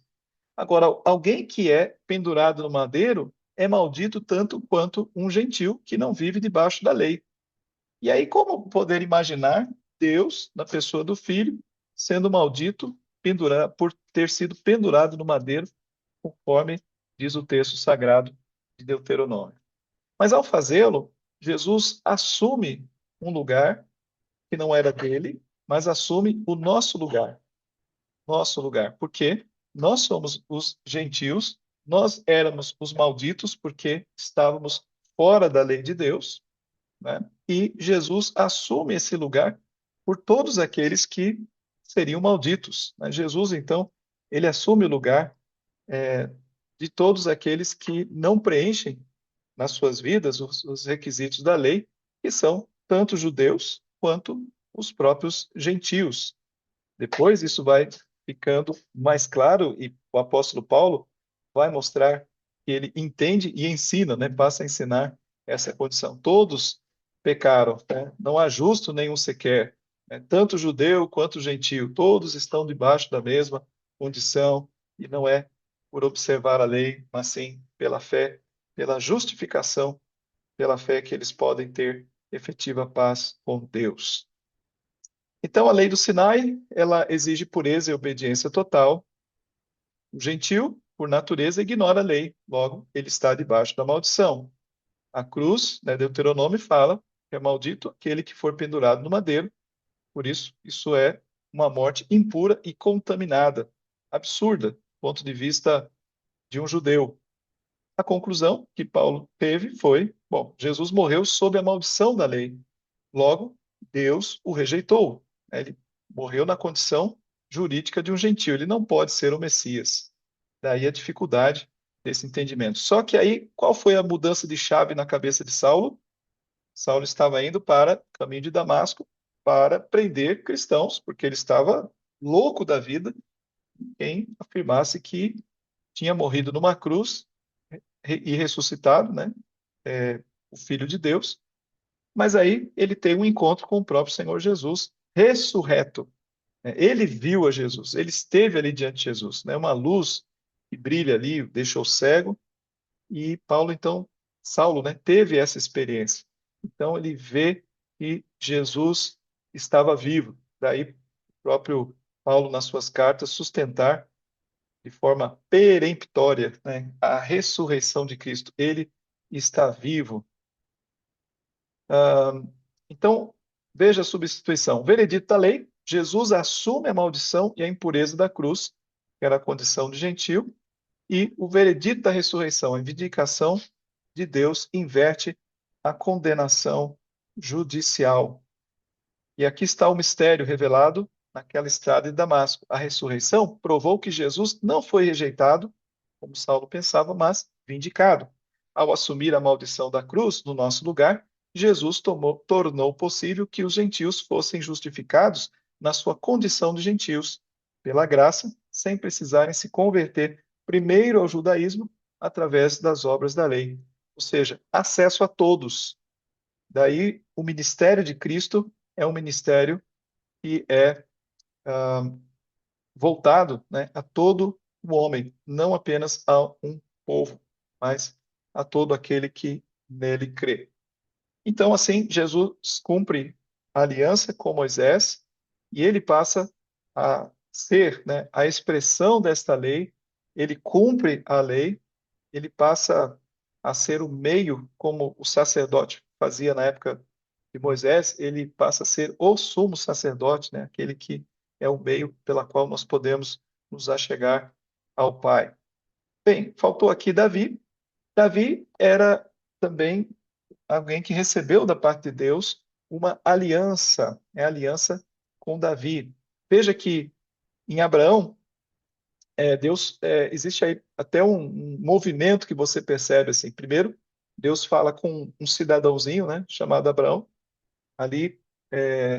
A: Agora, alguém que é pendurado no madeiro é maldito tanto quanto um gentil que não vive debaixo da lei. E aí, como poder imaginar Deus, na pessoa do Filho, sendo maldito por ter sido pendurado no madeiro, conforme diz o texto sagrado de Deuteronômio? Mas ao fazê-lo, Jesus assume um lugar que não era dele, mas assume o nosso lugar. Nosso lugar. Porque nós somos os gentios, nós éramos os malditos porque estávamos fora da lei de Deus, né? E Jesus assume esse lugar por todos aqueles que seriam malditos, né? Jesus, então, ele assume o lugar de todos aqueles que não preenchem nas suas vidas os requisitos da lei, que são tanto judeus quanto os próprios gentios. Depois isso vai ficando mais claro e o apóstolo Paulo vai mostrar que ele entende e ensina, né? Passa a ensinar essa condição. Todos pecaram, né? Não há justo nenhum sequer, né? Tanto judeu quanto gentio, todos estão debaixo da mesma condição e não é por observar a lei, mas sim pela fé, pela justificação, pela fé que eles podem ter efetiva paz com Deus. Então, a lei do Sinai, ela exige pureza e obediência total. O gentil, por natureza, ignora a lei, logo, ele está debaixo da maldição. A cruz, né, Deuteronômio fala que é maldito aquele que for pendurado no madeiro, por isso, isso é uma morte impura e contaminada, absurda, do ponto de vista de um judeu. A conclusão que Paulo teve foi: bom, Jesus morreu sob a maldição da lei. Logo, Deus o rejeitou. Ele morreu na condição jurídica de um gentio. Ele não pode ser o Messias. Daí a dificuldade desse entendimento. Só que aí, qual foi a mudança de chave na cabeça de Saulo? Saulo estava indo para o caminho de Damasco para prender cristãos, porque ele estava louco da vida quem afirmasse que tinha morrido numa cruz e ressuscitado, né? O Filho de Deus. Mas aí ele tem um encontro com o próprio Senhor Jesus, ressurreto. Ele viu a Jesus, ele esteve ali diante de Jesus, né? Uma luz que brilha ali, deixou cego, e Paulo, então, Saulo, né, teve essa experiência. Então ele vê que Jesus estava vivo. Daí o próprio Paulo, nas suas cartas, sustentar de forma peremptória, né, a ressurreição de Cristo. Ele está vivo. Então, veja a substituição. Veredito da lei, Jesus assume a maldição e a impureza da cruz, que era a condição de gentio, e o veredito da ressurreição, a vindicação de Deus, inverte a condenação judicial. E aqui está o mistério revelado naquela estrada de Damasco. A ressurreição provou que Jesus não foi rejeitado, como Saulo pensava, mas vindicado. Ao assumir a maldição da cruz no nosso lugar, Jesus tornou possível que os gentios fossem justificados na sua condição de gentios, pela graça, sem precisarem se converter primeiro ao judaísmo através das obras da lei. Ou seja, acesso a todos. Daí, o ministério de Cristo é um ministério que é voltado, né, a todo o homem, não apenas a um povo, mas a todo aquele que nele crê. Então, assim, Jesus cumpre a aliança com Moisés e ele passa a ser, né, a expressão desta lei, ele cumpre a lei, ele passa a ser o meio, como o sacerdote fazia na época de Moisés, ele passa a ser o sumo sacerdote, né? Aquele que é o meio pela qual nós podemos nos achegar ao Pai. Bem, faltou aqui Davi. Davi era também alguém que recebeu da parte de Deus uma aliança, é a aliança com Davi. Veja que em Abraão, Deus, existe aí até um movimento que você percebe assim. Primeiro, Deus fala com um cidadãozinho, né, chamado Abraão, ali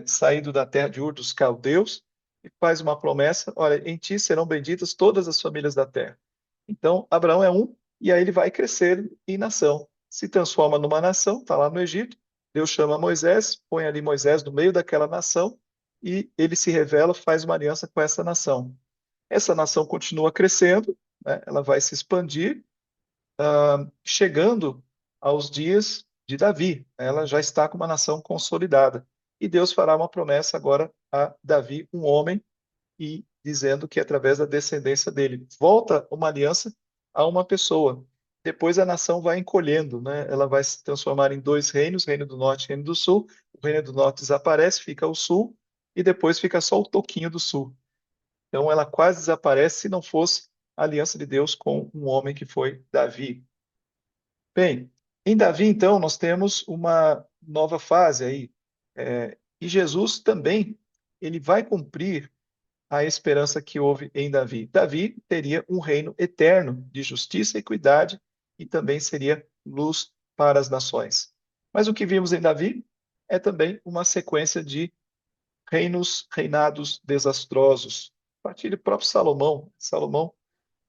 A: saindo da terra de Ur dos Caldeus, e faz uma promessa: olha, em ti serão benditas todas as famílias da terra. Então, Abraão é um, e aí ele vai crescer em nação. Se transforma numa nação, está lá no Egito. Deus chama Moisés, põe ali Moisés no meio daquela nação, e ele se revela, faz uma aliança com essa nação. Essa nação continua crescendo, né? Ela vai se expandir, chegando aos dias de Davi. Ela já está com uma nação consolidada. E Deus fará uma promessa agora a Davi, um homem, e dizendo que através da descendência dele volta uma aliança a uma pessoa. Depois a nação vai encolhendo, né? Ela vai se transformar em dois reinos, Reino do Norte e Reino do Sul. O Reino do Norte desaparece, fica o Sul, e depois fica só o toquinho do Sul. Então ela quase desaparece se não fosse a aliança de Deus com um homem que foi Davi. Bem, em Davi, então, nós temos uma nova fase aí. E Jesus também, ele vai cumprir a esperança que houve em Davi. Davi teria um reino eterno de justiça e equidade e também seria luz para as nações. Mas o que vimos em Davi é também uma sequência de reinados desastrosos. A partir do próprio Salomão. Salomão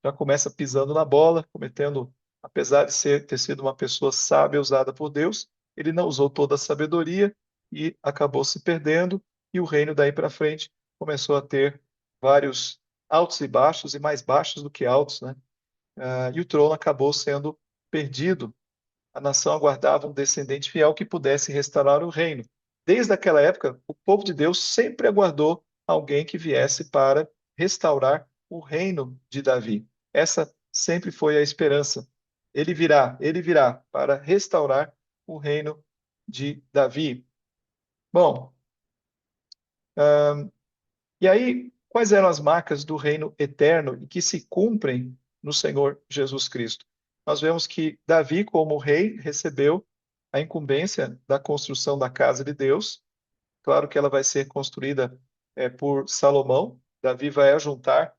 A: já começa pisando na bola, cometendo, apesar de ter sido uma pessoa sábia usada por Deus, ele não usou toda a sabedoria e acabou se perdendo, e o reino daí para frente começou a ter vários altos e baixos, e mais baixos do que altos, né? E o trono acabou sendo perdido. A nação aguardava um descendente fiel que pudesse restaurar o reino. Desde aquela época, o povo de Deus sempre aguardou alguém que viesse para restaurar o reino de Davi. Essa sempre foi a esperança. Ele virá para restaurar o reino de Davi. Bom, e aí, quais eram as marcas do reino eterno e que se cumprem no Senhor Jesus Cristo? Nós vemos que Davi, como rei, recebeu a incumbência da construção da casa de Deus. Claro que ela vai ser construída por Salomão. Davi vai ajuntar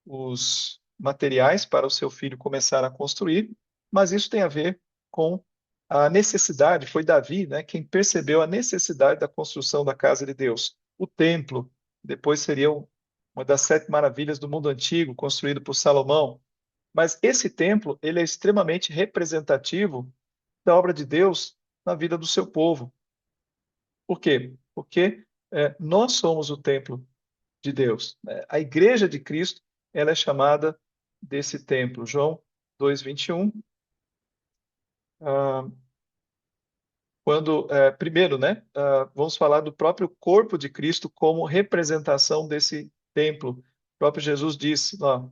A: os materiais para o seu filho começar a construir, mas isso tem a ver com a necessidade. Foi Davi, né, quem percebeu a necessidade da construção da casa de Deus. O templo, depois seria uma das sete maravilhas do mundo antigo, construído por Salomão. Mas esse templo, ele é extremamente representativo da obra de Deus na vida do seu povo. Por quê? Porque nós somos o templo de Deus, né? A igreja de Cristo, ela é chamada desse templo. João 2:21. ah, primeiro, né, vamos falar do próprio corpo de Cristo como representação desse templo. O próprio Jesus disse, lá,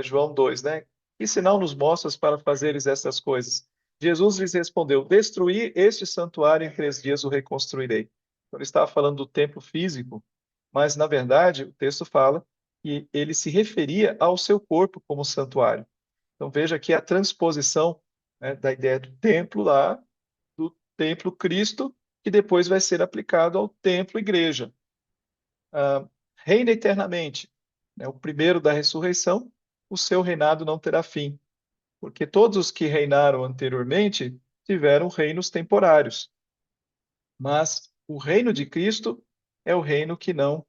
A: João 2, né? Que sinal nos mostras para fazeres estas coisas? Jesus lhes respondeu: destruir este santuário em 3 dias o reconstruirei. Então, ele estava falando do templo físico, mas na verdade o texto fala que ele se referia ao seu corpo como santuário. Então veja aqui a transposição, né, da ideia do templo lá, do templo Cristo, que depois vai ser aplicado ao templo igreja. Ah, reina eternamente, né, o primeiro da ressurreição, o seu reinado não terá fim, porque todos os que reinaram anteriormente tiveram reinos temporários, mas o reino de Cristo é o reino que não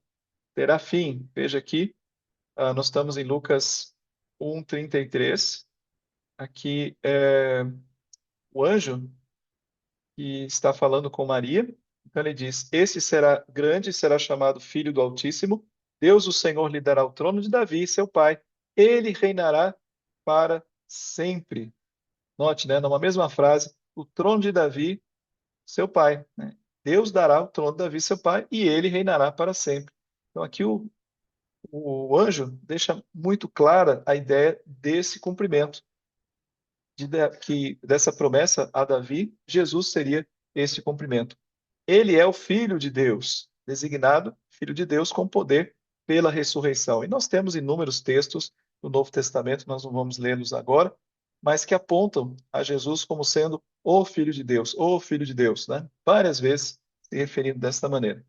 A: terá fim. Veja aqui, nós estamos em Lucas 1:33. Aqui é o anjo que está falando com Maria. Então ele diz: Esse será grande, será chamado Filho do Altíssimo. Deus, o Senhor, lhe dará o trono de Davi, seu pai. Ele reinará para sempre. Note, né, numa mesma frase, o trono de Davi, seu pai, né? Deus dará o trono de Davi, seu pai, e ele reinará para sempre. Então aqui o anjo deixa muito clara a ideia desse cumprimento que dessa promessa a Davi, Jesus seria esse cumprimento. Ele é o Filho de Deus, designado Filho de Deus com poder pela ressurreição. E nós temos inúmeros textos do Novo Testamento, nós não vamos lê-los agora, mas que apontam a Jesus como sendo o Filho de Deus, né? Várias vezes se referindo desta maneira.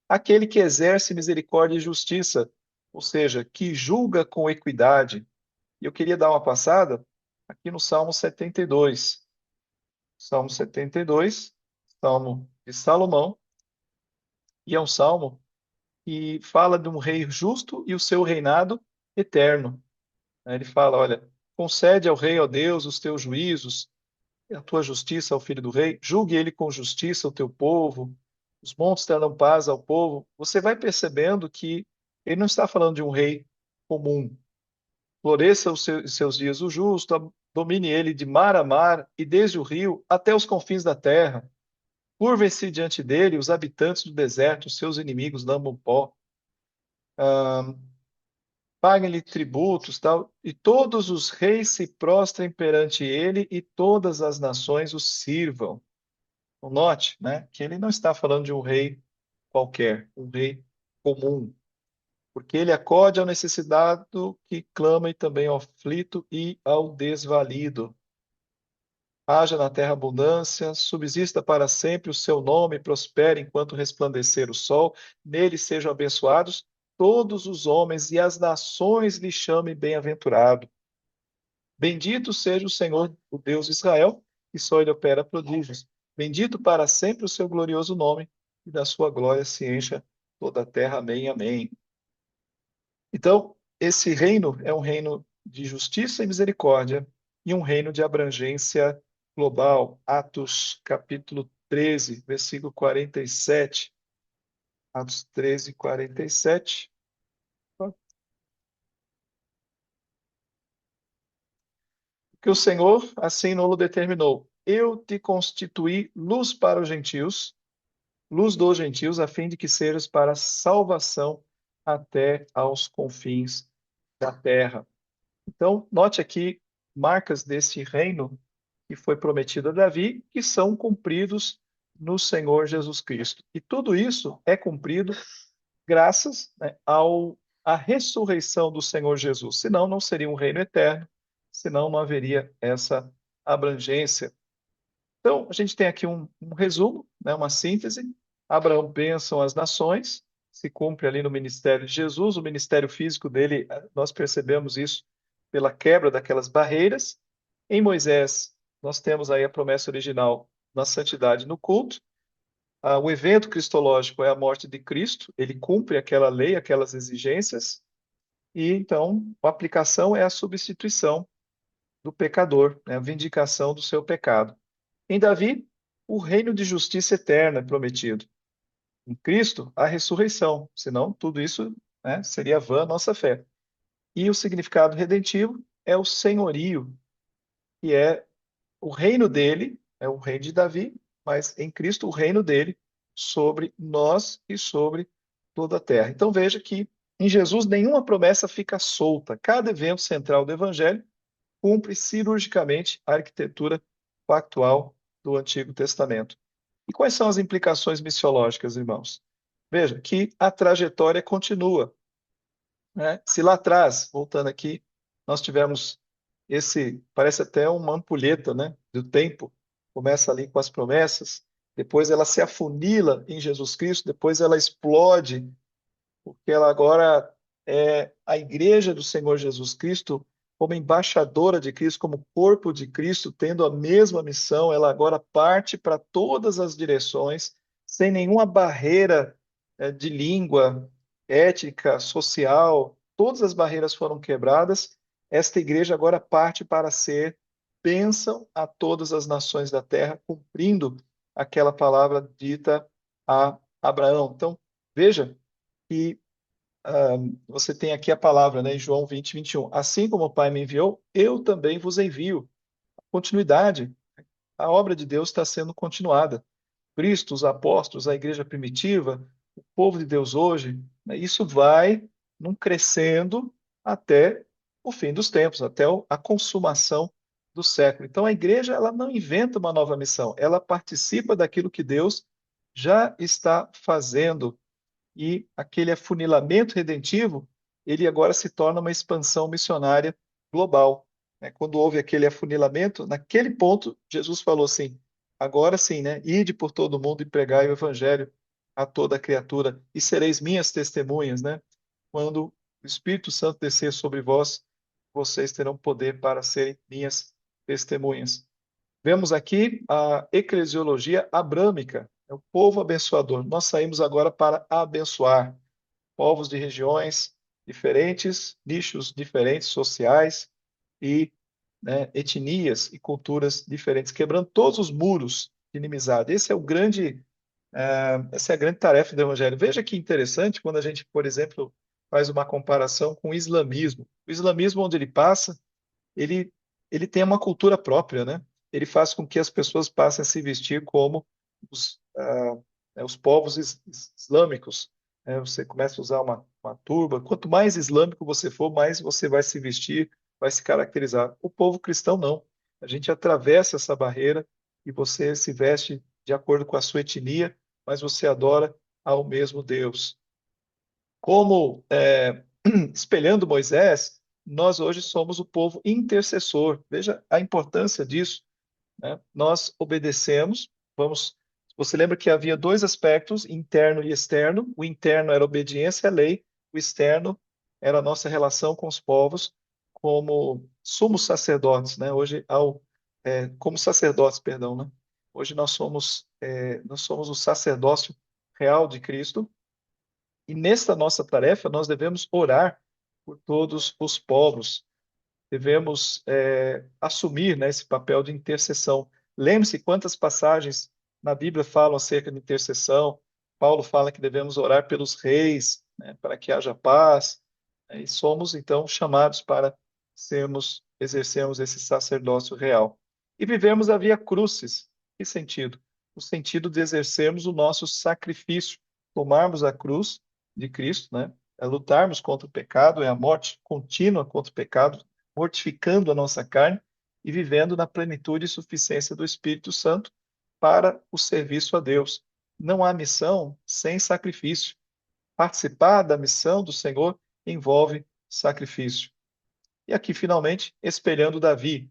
A: Aquele que exerce misericórdia e justiça, ou seja, que julga com equidade. E eu queria dar uma passada aqui no Salmo 72. Salmo 72, Salmo de Salomão, e é um salmo que fala de um rei justo e o seu reinado eterno. Ele fala, olha, concede ao rei, ó Deus, os teus juízos, e a tua justiça ao filho do rei, julgue ele com justiça o teu povo, os montes trarão paz ao povo. Você vai percebendo que ele não está falando de um rei comum. Floresça os seus dias o justo, domine ele de mar a mar e desde o rio até os confins da terra. Curvem-se diante dele os habitantes do deserto, os seus inimigos lambam pó. Paguem-lhe tributos, tal, e todos os reis se prostrem perante ele e todas as nações o sirvam. Então, note, né, que ele não está falando de um rei qualquer, um rei comum, porque ele acode ao necessitado que clama e também ao aflito e ao desvalido. Haja na terra abundância, subsista para sempre o seu nome, prospere enquanto resplandecer o sol, nele sejam abençoados todos os homens e as nações lhe chamem bem-aventurado. Bendito seja o Senhor, o Deus de Israel, que só ele opera prodígios. Bendito para sempre o seu glorioso nome, e da sua glória se encha toda a terra. Amém, amém. Então, esse reino é um reino de justiça e misericórdia e um reino de abrangência global. Atos capítulo 13, versículo 47. Atos 13, 47. Que o Senhor assim não determinou. Eu te constituí luz para os gentios, luz dos gentios, a fim de que sejas para salvação até aos confins da terra. Então, note aqui marcas desse reino que foi prometido a Davi, que são cumpridos no Senhor Jesus Cristo. E tudo isso é cumprido graças, né, à ressurreição do Senhor Jesus. Senão, não seria um reino eterno, senão não haveria essa abrangência. Então, a gente tem aqui um resumo, né, uma síntese. Abraão bênção as nações, se cumpre ali no ministério de Jesus, o ministério físico dele, nós percebemos isso pela quebra daquelas barreiras. Em Moisés, nós temos aí a promessa original na santidade no culto. O evento cristológico é a morte de Cristo, ele cumpre aquela lei, aquelas exigências, e então a aplicação é a substituição do pecador, né, a vindicação do seu pecado. Em Davi, o reino de justiça eterna é prometido. Em Cristo, a ressurreição, senão tudo isso, né, seria vã a nossa fé. E o significado redentivo é o senhorio, que é o reino dele, é o reino de Davi, mas em Cristo o reino dele sobre nós e sobre toda a terra. Então veja que em Jesus nenhuma promessa fica solta. Cada evento central do evangelho cumpre cirurgicamente a arquitetura pactual do Antigo Testamento. E quais são as implicações missiológicas, irmãos? Veja que a trajetória continua, né? Se lá atrás, voltando aqui, nós tivemos parece até uma ampulheta, né, do tempo, começa ali com as promessas, depois ela se afunila em Jesus Cristo, depois ela explode porque ela agora é a igreja do Senhor Jesus Cristo, como embaixadora de Cristo, como corpo de Cristo, tendo a mesma missão, ela agora parte para todas as direções, sem nenhuma barreira de língua, ética, social, todas as barreiras foram quebradas. Esta igreja agora parte para ser bênção a todas as nações da terra, cumprindo aquela palavra dita a Abraão. Então, veja que você tem aqui a palavra, né, em João 20, 21. Assim como o Pai me enviou, eu também vos envio. Continuidade. A obra de Deus está sendo continuada. Cristo, os apóstolos, a igreja primitiva, o povo de Deus hoje, né, isso vai num crescendo até o fim dos tempos, até a consumação do século. Então a igreja ela não inventa uma nova missão, ela participa daquilo que Deus já está fazendo e aquele afunilamento redentivo, ele agora se torna uma expansão missionária global. Né? Quando houve aquele afunilamento, naquele ponto, Jesus falou assim: agora sim, né? Ide por todo mundo e pregai o evangelho a toda criatura e sereis minhas testemunhas, né? Quando o Espírito Santo descer sobre vós, vocês terão poder para serem minhas testemunhas. Vemos aqui a eclesiologia abrâmica, é o povo abençoador. Nós saímos agora para abençoar povos de regiões diferentes, nichos diferentes, sociais e né, etnias e culturas diferentes, quebrando todos os muros de inimizade. Essa é a grande tarefa do Evangelho. Veja que interessante quando a gente, por exemplo, faz uma comparação com o islamismo. O islamismo, onde ele passa, ele, ele tem uma cultura própria, né? Ele faz com que as pessoas passem a se vestir como os povos islâmicos. Você começa a usar uma turba. Quanto mais islâmico você for, mais você vai se vestir, vai se caracterizar. O povo cristão não. A gente atravessa essa barreira e você se veste de acordo com a sua etnia, mas você adora ao mesmo Deus. Como espelhando Moisés, nós hoje somos o povo intercessor. Veja a importância disso, né? Nós obedecemos, vamos. Você lembra que havia dois aspectos, interno e externo. O interno era a obediência à lei, o externo era a nossa relação com os povos como somos sacerdotes, né? Hoje, como sacerdotes, perdão, né? Hoje nós somos o sacerdócio real de Cristo e nesta nossa tarefa, nós devemos orar por todos os povos, devemos assumir, né, esse papel de intercessão. Lembre-se quantas passagens na Bíblia falam acerca de intercessão. Paulo fala que devemos orar pelos reis, né, para que haja paz, né, e somos, então, chamados para exercermos esse sacerdócio real. E vivemos a via crucis. Que sentido? O sentido de exercermos o nosso sacrifício, tomarmos a cruz de Cristo, né? É lutarmos contra o pecado, é a morte contínua contra o pecado, mortificando a nossa carne e vivendo na plenitude e suficiência do Espírito Santo para o serviço a Deus. Não há missão sem sacrifício. Participar da missão do Senhor envolve sacrifício. E aqui, finalmente, espelhando Davi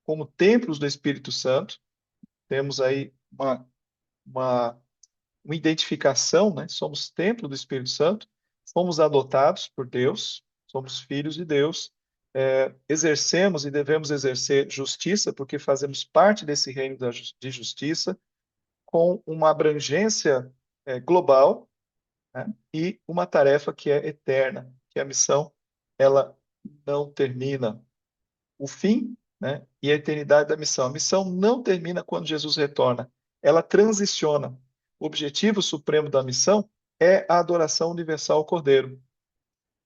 A: como templos do Espírito Santo, temos aí uma, uma identificação, né? Somos templo do Espírito Santo, fomos adotados por Deus, somos filhos de Deus, exercemos e devemos exercer justiça, porque fazemos parte desse reino de justiça, com uma abrangência global, né? E uma tarefa que é eterna, que a missão ela não termina. O fim, né, e a eternidade da missão. A missão não termina quando Jesus retorna, ela transiciona. O objetivo supremo da missão é a adoração universal ao Cordeiro.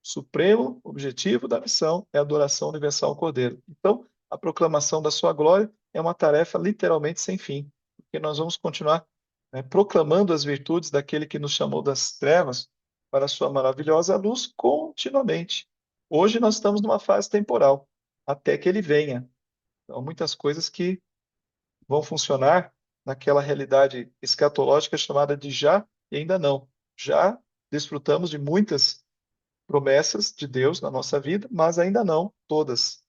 A: O supremo objetivo da missão é a adoração universal ao Cordeiro. Então, a proclamação da sua glória é uma tarefa literalmente sem fim, porque nós vamos continuar, né, proclamando as virtudes daquele que nos chamou das trevas para a sua maravilhosa luz continuamente. Hoje nós estamos numa fase temporal, até que ele venha. Então, muitas coisas que vão funcionar naquela realidade escatológica chamada de já e ainda não. já desfrutamos de muitas promessas de Deus na nossa vida, mas ainda não todas.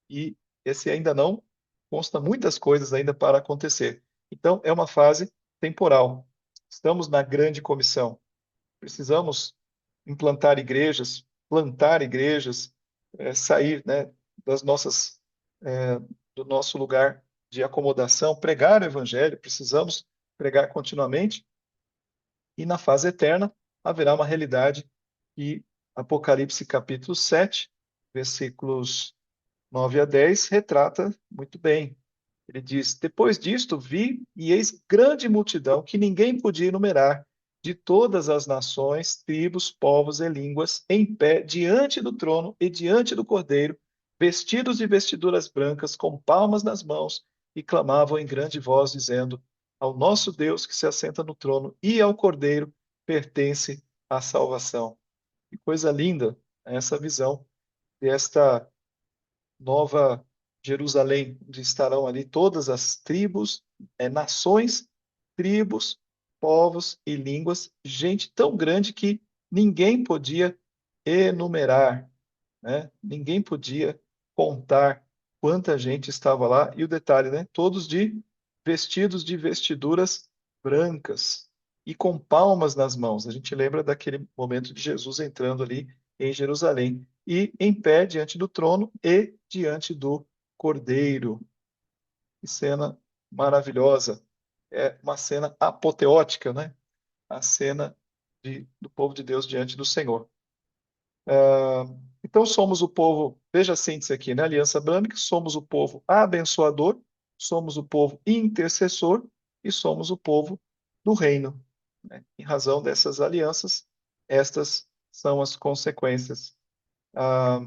A: E esse ainda não consta muitas coisas ainda para acontecer. Então, é uma fase temporal. Estamos na grande comissão. Precisamos implantar igrejas, plantar igrejas, sair, né, das nossas, é, do nosso lugar de acomodação, pregar o evangelho. Precisamos pregar continuamente. E na fase eterna haverá uma realidade que Apocalipse capítulo 7, versículos 9 a 10, retrata muito bem. Ele diz: Depois disto vi, e eis grande multidão que ninguém podia enumerar, de todas as nações, tribos, povos e línguas, em pé diante do trono e diante do Cordeiro, vestidos de vestiduras brancas, com palmas nas mãos, e clamavam em grande voz, dizendo: Ao nosso Deus que se assenta no trono e ao Cordeiro pertence a salvação. Que coisa linda essa visão desta Nova Jerusalém, onde estarão ali todas as tribos, nações, tribos, povos e línguas, gente tão grande que ninguém podia enumerar, né? Ninguém podia contar quanta gente estava lá. E o detalhe, né? Todos vestidos de vestiduras brancas e com palmas nas mãos. A gente lembra daquele momento de Jesus entrando ali em Jerusalém e em pé diante do trono e diante do Cordeiro. Que cena maravilhosa. É uma cena apoteótica, né? A cena do povo de Deus diante do Senhor. Então somos o povo, veja a síntese aqui, né? Aliança Abrâmica, somos o povo abençoador, somos o povo intercessor e somos o povo do reino, né? Em razão dessas alianças, estas são as consequências. Ah,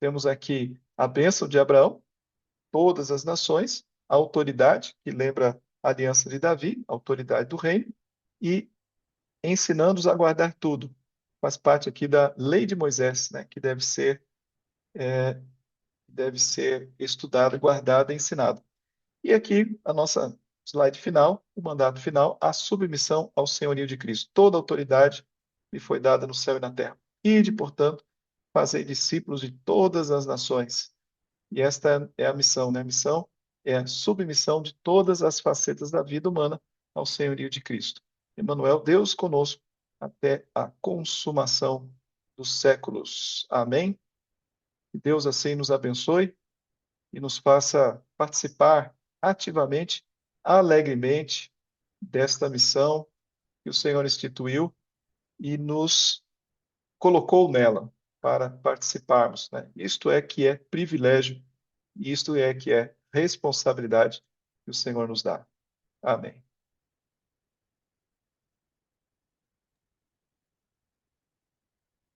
A: temos aqui a bênção de Abraão, todas as nações, a autoridade, que lembra a aliança de Davi, a autoridade do reino, e ensinando-os a guardar tudo. Faz parte aqui da lei de Moisés, né, que deve ser estudada, guardada e ensinada. E aqui a nossa slide final, o mandato final, a submissão ao senhorio de Cristo. Toda autoridade lhe foi dada no céu e na terra. Ide, portanto, fazei discípulos de todas as nações. E esta é a missão, né? A missão é a submissão de todas as facetas da vida humana ao senhorio de Cristo. Emmanuel, Deus conosco até a consumação dos séculos. Amém? Que Deus assim nos abençoe e nos faça participar ativamente, alegremente desta missão que o Senhor instituiu e nos colocou nela para participarmos, né? Isto é que é privilégio, isto é que é responsabilidade que o Senhor nos dá. Amém.